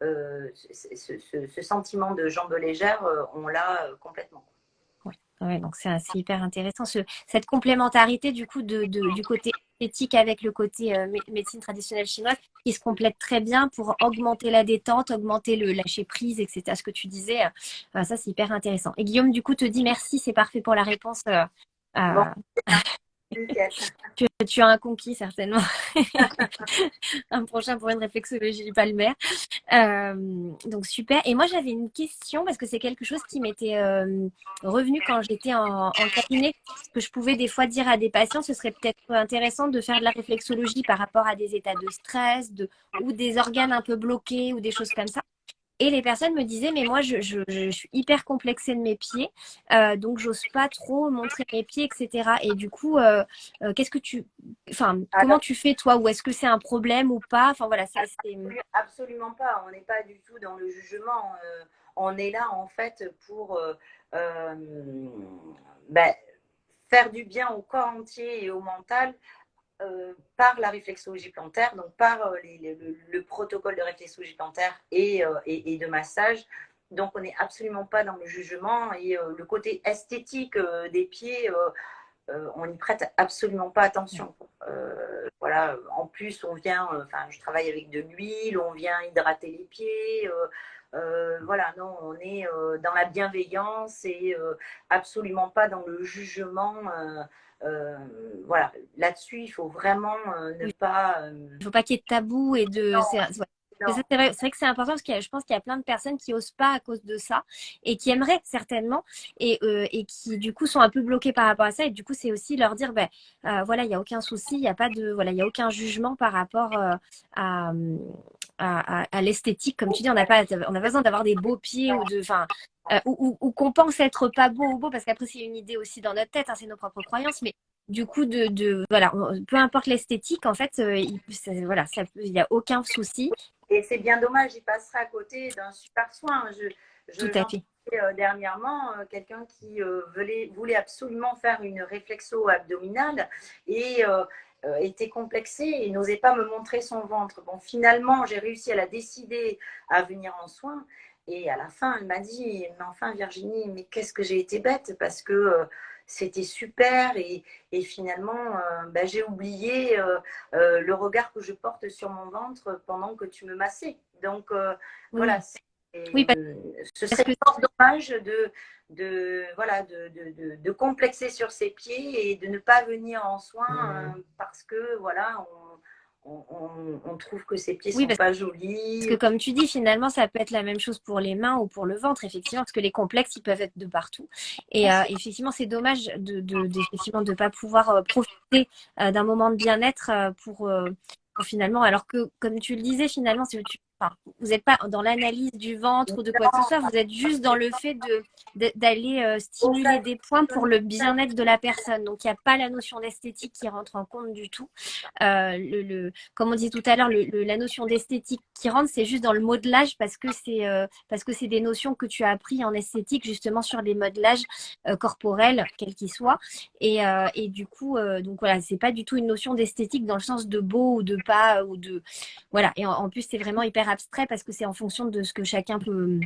Speaker 2: ce sentiment de jambes légères, on l'a complètement.
Speaker 1: Ouais, donc c'est hyper intéressant. Cette complémentarité du coup du côté esthétique avec le côté médecine traditionnelle chinoise qui se complète très bien pour augmenter la détente, augmenter le lâcher prise, etc. Ce que tu disais, ça c'est hyper intéressant. Et Guillaume du coup te dit merci, c'est parfait pour la réponse.
Speaker 2: Bon,
Speaker 1: Euh,
Speaker 2: nickel.
Speaker 1: tu as un conquis certainement. Un prochain pour une réflexologie palmaire. Donc super. Et moi j'avais une question parce que c'est quelque chose qui m'était revenu quand j'étais en cabinet. Ce que je pouvais des fois dire à des patients, ce serait peut-être intéressant de faire de la réflexologie par rapport à des états de stress ou des organes un peu bloqués ou des choses comme ça. Et les personnes me disaient, mais moi, je suis hyper complexée de mes pieds, donc j'ose pas trop montrer mes pieds, etc. Et du coup, qu'est-ce que enfin, comment
Speaker 2: Alors,
Speaker 1: tu fais toi? Ou est-ce que c'est un problème ou pas? Enfin voilà,
Speaker 2: absolument pas. On n'est pas du tout dans le jugement. On est là en fait pour euh, ben, faire du bien au corps entier et au mental par la réflexologie plantaire, donc par le protocole de réflexologie plantaire et de massage. Donc, on n'est absolument pas dans le jugement et le côté esthétique des pieds, on n'y prête absolument pas attention. Voilà. En plus, on vient, enfin, je travaille avec de l'huile, on vient hydrater les pieds. Voilà, non, on est dans la bienveillance et absolument pas dans le jugement. Euh, voilà, là-dessus, il faut vraiment ne
Speaker 1: oui,
Speaker 2: pas.
Speaker 1: il faut pas qu'il y ait de tabou et de.
Speaker 2: Non,
Speaker 1: Ouais. Mais ça,
Speaker 2: non.
Speaker 1: c'est vrai que c'est important parce que je pense qu'il y a plein de personnes qui osent pas à cause de ça et qui aimeraient certainement et qui du coup sont un peu bloquées par rapport à ça. Et du coup, c'est aussi leur dire, ben voilà, il y a aucun souci, il y a pas de, voilà, il y a aucun jugement par rapport à, à l'esthétique, comme tu dis, on a pas besoin d'avoir des beaux pieds ou de, enfin, ou qu'on pense être pas beau ou beau parce qu'après c'est une idée aussi dans notre tête, hein, c'est nos propres croyances, mais du coup voilà, peu importe l'esthétique, en fait, voilà, il y a aucun souci.
Speaker 2: Et c'est bien dommage, il passera à côté d'un super soin.
Speaker 1: Tout à fait.
Speaker 2: J'entendais dernièrement quelqu'un qui voulait absolument faire une réflexo abdominale et était complexé et n'osait pas me montrer son ventre. Bon, finalement, j'ai réussi à la décider à venir en soins. Et à la fin, elle m'a dit, mais enfin Virginie, mais qu'est-ce que j'ai été bête parce que c'était super et finalement, ben, j'ai oublié le regard que je porte sur mon ventre pendant que tu me massais. Donc voilà,
Speaker 1: Oui, oui,
Speaker 2: ce
Speaker 1: parce
Speaker 2: serait
Speaker 1: que
Speaker 2: fort dommage voilà, de complexer sur ses pieds et de ne pas venir en soins parce que voilà, on trouve que ses pieds
Speaker 1: oui,
Speaker 2: sont
Speaker 1: parce
Speaker 2: pas
Speaker 1: que
Speaker 2: jolis.
Speaker 1: comme tu dis, finalement, ça peut être la même chose pour les mains ou pour le ventre, effectivement, parce que les complexes, ils peuvent être de partout. Et effectivement, c'est dommage effectivement, de pas pouvoir profiter d'un moment de bien-être pour finalement, alors que, comme tu le disais, finalement, enfin, vous n'êtes pas dans l'analyse du ventre ou de quoi que ce soit, vous êtes juste dans le fait d'aller stimuler des points pour le bien-être de la personne. Donc, il n'y a pas la notion d'esthétique qui rentre en compte du tout. Comme on disait tout à l'heure, la notion d'esthétique qui rentre, c'est juste dans le modelage parce que c'est des notions que tu as appris en esthétique justement sur les modelages corporels, quels qu'ils soient. Et du coup, donc voilà, c'est pas du tout une notion d'esthétique dans le sens de beau ou de pas ou de voilà. Et en plus, c'est vraiment hyper abstrait parce que c'est en fonction de ce que chacun peut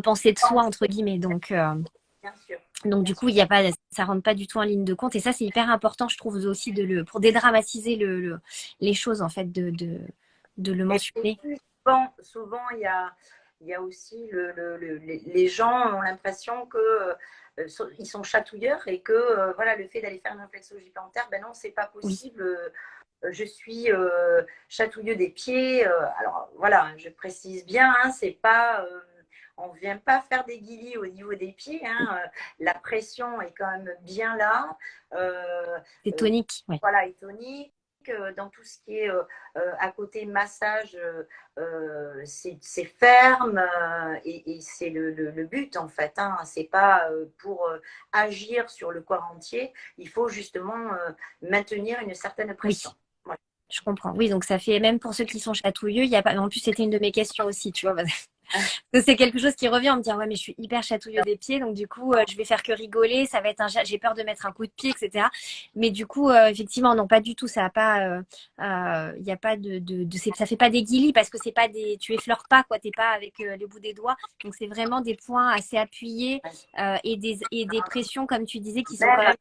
Speaker 1: penser de soi entre guillemets. Donc
Speaker 2: Bien sûr.
Speaker 1: Donc,
Speaker 2: bien
Speaker 1: du coup,
Speaker 2: sûr.
Speaker 1: il y a pas, ça rentre pas du tout en ligne de compte. Et ça, c'est hyper important, je trouve aussi, pour dédramatiser les choses, en fait, de le
Speaker 2: Et
Speaker 1: mentionner.
Speaker 2: puis, souvent, il y a aussi les gens ont l'impression que ils sont chatouilleurs et que voilà, le fait d'aller faire une réflexologie plantaire, ben non, c'est pas
Speaker 1: Oui,
Speaker 2: possible. Je suis chatouilleux des pieds. Alors voilà, je précise bien, hein, c'est pas, on ne vient pas faire des guilis au niveau des pieds. Hein, la pression est quand même bien là. Euh,
Speaker 1: c'est
Speaker 2: euh,
Speaker 1: tonique. Ouais.
Speaker 2: voilà, et tonique. Dans tout ce qui est à côté massage, c'est ferme et c'est le but en fait. Hein. C'est pas pour agir sur le corps entier. Il faut justement maintenir une certaine
Speaker 1: Oui.
Speaker 2: pression. Voilà.
Speaker 1: Je comprends. Oui, donc ça fait, même pour ceux qui sont chatouilleux, il y a pas, en plus, c'était une de mes questions aussi, tu vois, parce que c'est quelque chose qui revient en me disant, ouais, mais je suis hyper chatouilleux des pieds, donc du coup, je vais faire que rigoler, ça va être j'ai peur de mettre un coup de pied, etc. Mais du coup, effectivement, non, pas du tout, ça a pas, il y a pas ça fait pas des guilis parce que c'est pas tu effleures pas, quoi, t'es pas avec les bouts des doigts. Donc c'est vraiment des points assez appuyés, et des pressions, comme tu disais, qui sont quand
Speaker 2: Même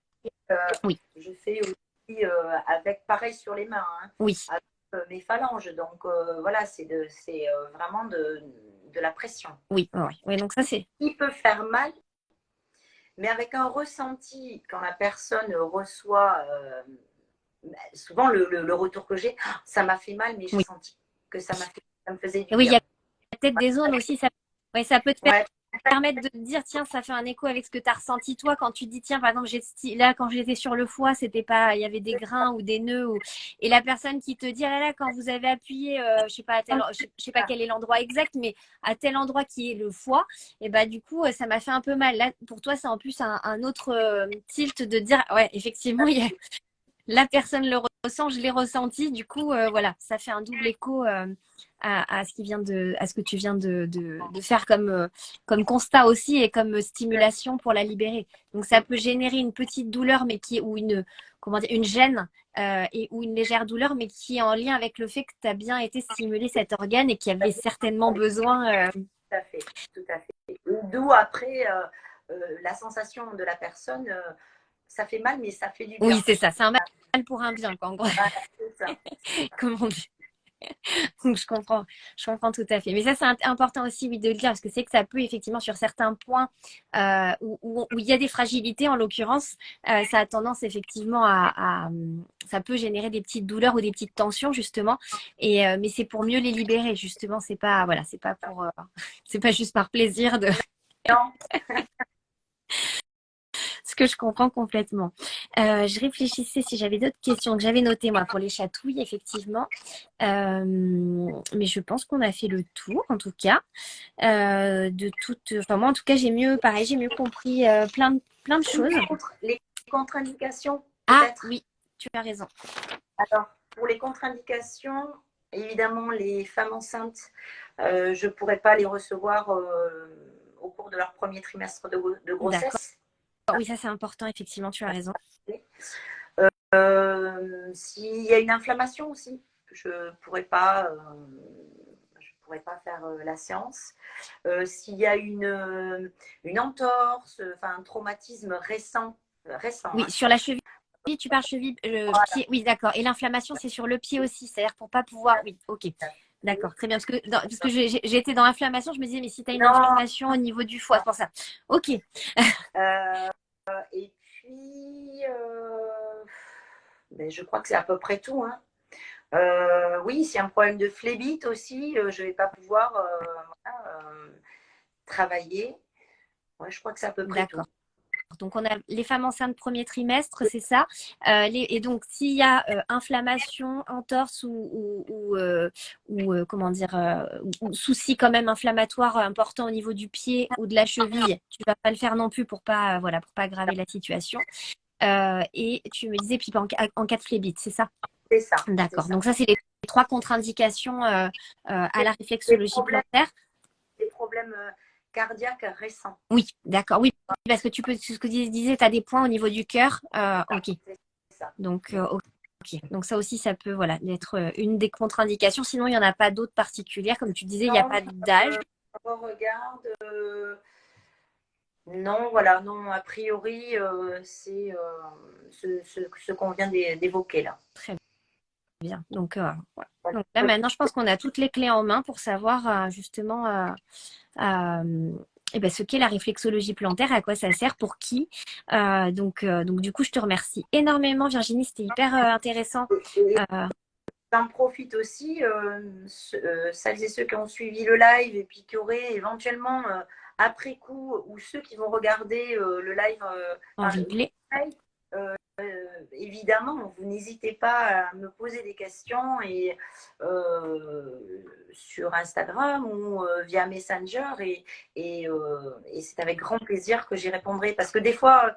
Speaker 1: même, oui,
Speaker 2: je fais aussi avec pareil sur les mains, hein,
Speaker 1: oui,
Speaker 2: avec mes phalanges. Donc voilà, c'est vraiment de la pression.
Speaker 1: oui, ouais, ouais. Donc ça, c'est,
Speaker 2: Il peut faire mal, mais avec un ressenti, quand la personne reçoit, souvent le retour que j'ai, ah, ça m'a fait mal, mais j'ai
Speaker 1: oui.
Speaker 2: senti que ça me faisait
Speaker 1: Et
Speaker 2: du
Speaker 1: oui, il y
Speaker 2: bien.
Speaker 1: a peut-être des zones aussi, ouais, ça peut te
Speaker 2: Ouais,
Speaker 1: permettre de te dire, tiens, ça fait un écho avec ce que tu as ressenti toi quand tu dis, tiens, par exemple, là, quand j'étais sur le foie, c'était pas, il y avait des grains ou des nœuds, et la personne qui te dit, ah là, là, quand vous avez appuyé, je sais pas, je sais pas quel est l'endroit exact, mais à tel endroit qui est le foie, et bah, du coup, ça m'a fait un peu mal. Là, pour toi, c'est en plus un autre tilt de dire, ouais, effectivement, la personne le ressent, je l'ai ressenti. Du coup, voilà, ça fait un double écho à ce que tu viens de faire comme constat aussi et comme stimulation pour la libérer. Donc, ça peut générer une petite douleur, mais ou comment dire, une gêne ou une légère douleur, mais qui est en lien avec le fait que tu as bien été stimulé cet organe et qui avait certainement besoin.
Speaker 2: tout à fait, tout à fait. D'où après la sensation de la personne, ça fait mal, mais ça fait du
Speaker 1: Oui,
Speaker 2: bien.
Speaker 1: c'est ça. C'est un mal pour un bien, quoi, en gros,
Speaker 2: Voilà, c'est ça.
Speaker 1: comme on dit. Donc, je comprends tout à fait. Mais ça, c'est important aussi, oui, de le dire, parce que c'est que ça peut, effectivement, sur certains points où il y a des fragilités, en l'occurrence, ça a tendance, effectivement, ça peut générer des petites douleurs ou des petites tensions, justement. Mais c'est pour mieux les libérer, justement. C'est pas, voilà, c'est pas c'est pas juste par plaisir
Speaker 2: Non,
Speaker 1: ce que je comprends complètement. Je réfléchissais si j'avais d'autres questions que j'avais notées, moi, pour les chatouilles, effectivement. Mais je pense qu'on a fait le tour, en tout cas, de toutes. Enfin, moi, en tout cas, pareil, j'ai mieux compris plein de choses.
Speaker 2: les contre-indications,
Speaker 1: Ah,
Speaker 2: peut-être.
Speaker 1: oui, tu as raison.
Speaker 2: Alors, pour les contre-indications, évidemment, les femmes enceintes, je ne pourrais pas les recevoir au cours de leur premier trimestre de
Speaker 1: D'accord.
Speaker 2: grossesse.
Speaker 1: Oui, ça, c'est important, effectivement, tu as raison.
Speaker 2: S'il y a une inflammation aussi, je ne pourrais pas. Je pourrais pas faire la séance. S'il y a une entorse, enfin un traumatisme récent,
Speaker 1: Oui,
Speaker 2: hein.
Speaker 1: sur la cheville, tu parles cheville,
Speaker 2: Voilà.
Speaker 1: pied. Oui, d'accord. Et l'inflammation, c'est sur le pied aussi. C'est-à-dire pour pas pouvoir. Oui, ok. D'accord, très bien. Parce que j'étais dans l'inflammation, je me disais, mais si tu as une
Speaker 2: Non,
Speaker 1: inflammation au niveau du foie, c'est pour ça. Ok,
Speaker 2: euh, et puis, ben, je crois que c'est à peu près tout, hein. Oui, c'est un problème de phlébite aussi. Je ne vais pas pouvoir voilà, travailler. Ouais, je crois que c'est à peu près tout.
Speaker 1: d'accord. Donc, on a les femmes enceintes premier trimestre, c'est ça. Et donc, s'il y a inflammation, entorse ou comment dire, ou souci quand même inflammatoire important au niveau du pied ou de la cheville, tu vas pas le faire non plus pour pas, voilà, pour pas aggraver la situation. Et tu me disais, puis en cas de phlébite, c'est ça?
Speaker 2: C'est ça, c'est
Speaker 1: D'accord.
Speaker 2: ça.
Speaker 1: Donc, ça, c'est les trois contre-indications à la
Speaker 2: Des
Speaker 1: réflexologie
Speaker 2: problèmes,
Speaker 1: plantaire.
Speaker 2: des problèmes cardiaques récents.
Speaker 1: Oui, d'accord. Oui, parce que ce que tu disais, tu as des points au niveau du cœur. Ok.
Speaker 2: C'est ça.
Speaker 1: Donc, ok. Donc, ça aussi, ça peut voilà, être une des contre-indications. Sinon, il n'y en a pas d'autres particulières. Comme tu disais, il n'y a
Speaker 2: Non,
Speaker 1: pas d'âge.
Speaker 2: on regarde. Non, voilà, non, a priori, c'est ce qu'on vient d'évoquer là.
Speaker 1: Très bien. Donc, ouais.
Speaker 2: Voilà.
Speaker 1: Donc là, maintenant, je pense qu'on a toutes les clés en main pour savoir justement eh ben, ce qu'est la réflexologie plantaire, à quoi ça sert, pour qui. Donc, du coup, je te remercie énormément, Virginie. C'était hyper intéressant.
Speaker 2: Et
Speaker 1: Euh,
Speaker 2: j'en profite aussi, celles et ceux qui ont suivi le live et puis qui auraient éventuellement, après coup, ou ceux qui vont regarder le live,
Speaker 1: en
Speaker 2: enfin,
Speaker 1: replay.
Speaker 2: évidemment, vous n'hésitez pas à me poser des questions et sur Instagram ou via Messenger et c'est avec grand plaisir que j'y répondrai parce que des fois,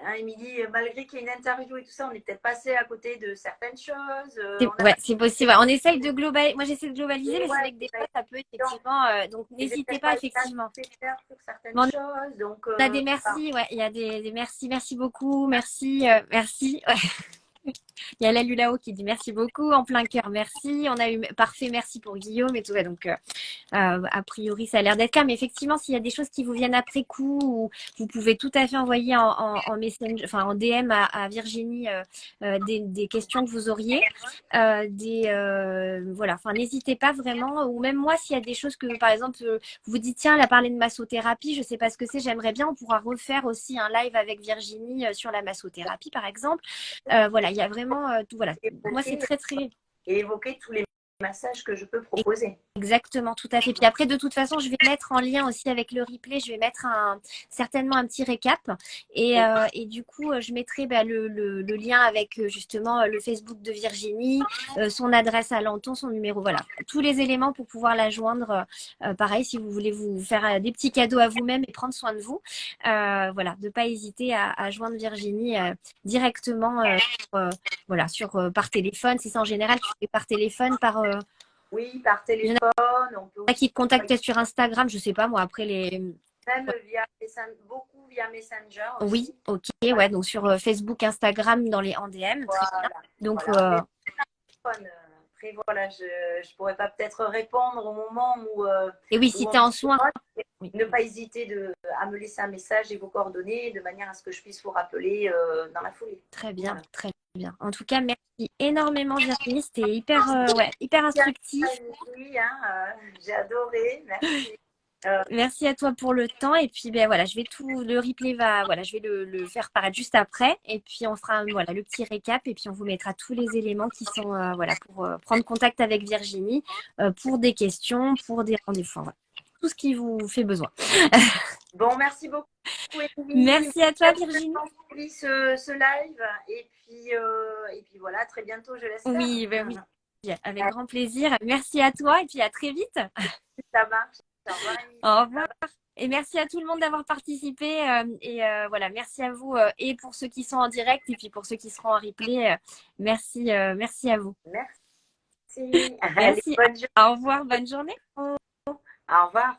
Speaker 2: hein, Émilie, malgré qu'il y ait une interview et tout ça, on est peut-être passé à côté de certaines choses. On n'a
Speaker 1: Ouais,
Speaker 2: pas
Speaker 1: c'est possible. Ouais, on essaye de globaliser. Moi, j'essaie de globaliser, mais c'est
Speaker 2: ouais,
Speaker 1: vrai que des fois, ça peut effectivement. Donc,
Speaker 2: et j'ai
Speaker 1: n'hésitez
Speaker 2: peut-être
Speaker 1: pas,
Speaker 2: pas été
Speaker 1: effectivement.
Speaker 2: assez claire sur certaines
Speaker 1: Mais
Speaker 2: choses. Donc,
Speaker 1: on a des
Speaker 2: voilà.
Speaker 1: merci. Ouais, il y a des merci. Merci beaucoup. Merci. Merci. Ouais. Il y a Lalu là-haut qui dit merci beaucoup. En plein cœur, merci. On a eu parfait, merci pour Guillaume et tout. Ouais, donc, a priori, ça a l'air d'être le cas. Mais effectivement, s'il y a des choses qui vous viennent après coup, ou vous pouvez tout à fait envoyer en Messenger, enfin en DM à Virginie des questions que vous auriez. Voilà, enfin, n'hésitez pas vraiment. Ou même moi, s'il y a des choses que, par exemple, vous vous dites, tiens, elle a parlé de massothérapie, je sais pas ce que c'est, j'aimerais bien, on pourra refaire aussi un live avec Virginie sur la massothérapie, par exemple. Voilà, il y a vraiment tout. Voilà, moi, c'est
Speaker 2: Évoquer,
Speaker 1: très, très.
Speaker 2: et évoquer tous les massages que je peux proposer.
Speaker 1: Exactement, tout à fait. Puis après, de toute façon, je vais mettre en lien aussi avec le replay, je vais mettre certainement un petit récap. Et du coup, je mettrai le lien avec justement le Facebook de Virginie, son adresse à Lanton, son numéro, voilà. Tous les éléments pour pouvoir la joindre. Pareil, si vous voulez vous faire des petits cadeaux à vous-même et prendre soin de vous. Voilà, de ne pas hésiter à joindre Virginie directement voilà, par téléphone. C'est ça en général, tu fais par téléphone,
Speaker 2: Oui, par
Speaker 1: il y en
Speaker 2: téléphone, on peut
Speaker 1: a
Speaker 2: aussi
Speaker 1: qui te contactent sur Instagram, je sais pas moi, après les.
Speaker 2: même beaucoup via Messenger
Speaker 1: Oui,
Speaker 2: aussi.
Speaker 1: ok,
Speaker 2: Voilà,
Speaker 1: ouais, donc sur Facebook, Instagram, dans les en DM, très bien.
Speaker 2: voilà.
Speaker 1: Donc,
Speaker 2: Voilà. Mais après, voilà, je ne pourrais pas peut-être répondre au moment
Speaker 1: et oui, si
Speaker 2: où
Speaker 1: tu
Speaker 2: on
Speaker 1: es
Speaker 2: me
Speaker 1: en soins,
Speaker 2: téléphone.
Speaker 1: oui,
Speaker 2: Ne pas hésiter à me laisser un message et vos coordonnées de manière à ce que je puisse vous rappeler dans la foulée.
Speaker 1: très bien,
Speaker 2: Voilà.
Speaker 1: très bien. En tout cas, merci énormément, Virginie, c'était hyper, ouais, hyper instructif.
Speaker 2: Oui, hein, j'ai adoré, merci. Euh,
Speaker 1: Merci à toi pour le temps. Et puis, ben voilà, le replay voilà, je vais le faire paraître juste après. Et puis, on fera, voilà, le petit récap. Et puis, on vous mettra tous les éléments qui sont, voilà, pour prendre contact avec Virginie, pour des questions, pour des rendez-vous. Enfin, voilà, tout ce qui vous fait besoin.
Speaker 2: bon, merci beaucoup, Émilie.
Speaker 1: Merci à toi,
Speaker 2: Merci
Speaker 1: Virginie.
Speaker 2: d'avoir suivi ce live. Et puis voilà, très bientôt, je l'espère.
Speaker 1: Oui, ben oui, avec grand plaisir. Merci à toi et puis à très vite.
Speaker 2: Ça marche. Au revoir, Émilie.
Speaker 1: Au revoir. Et merci à tout le monde d'avoir participé. Voilà, merci à vous et pour ceux qui sont en direct et puis pour ceux qui seront en replay. Merci à vous.
Speaker 2: Merci. Allez,
Speaker 1: Merci.
Speaker 2: bonne journée.
Speaker 1: Au revoir, bonne journée.
Speaker 2: Au revoir.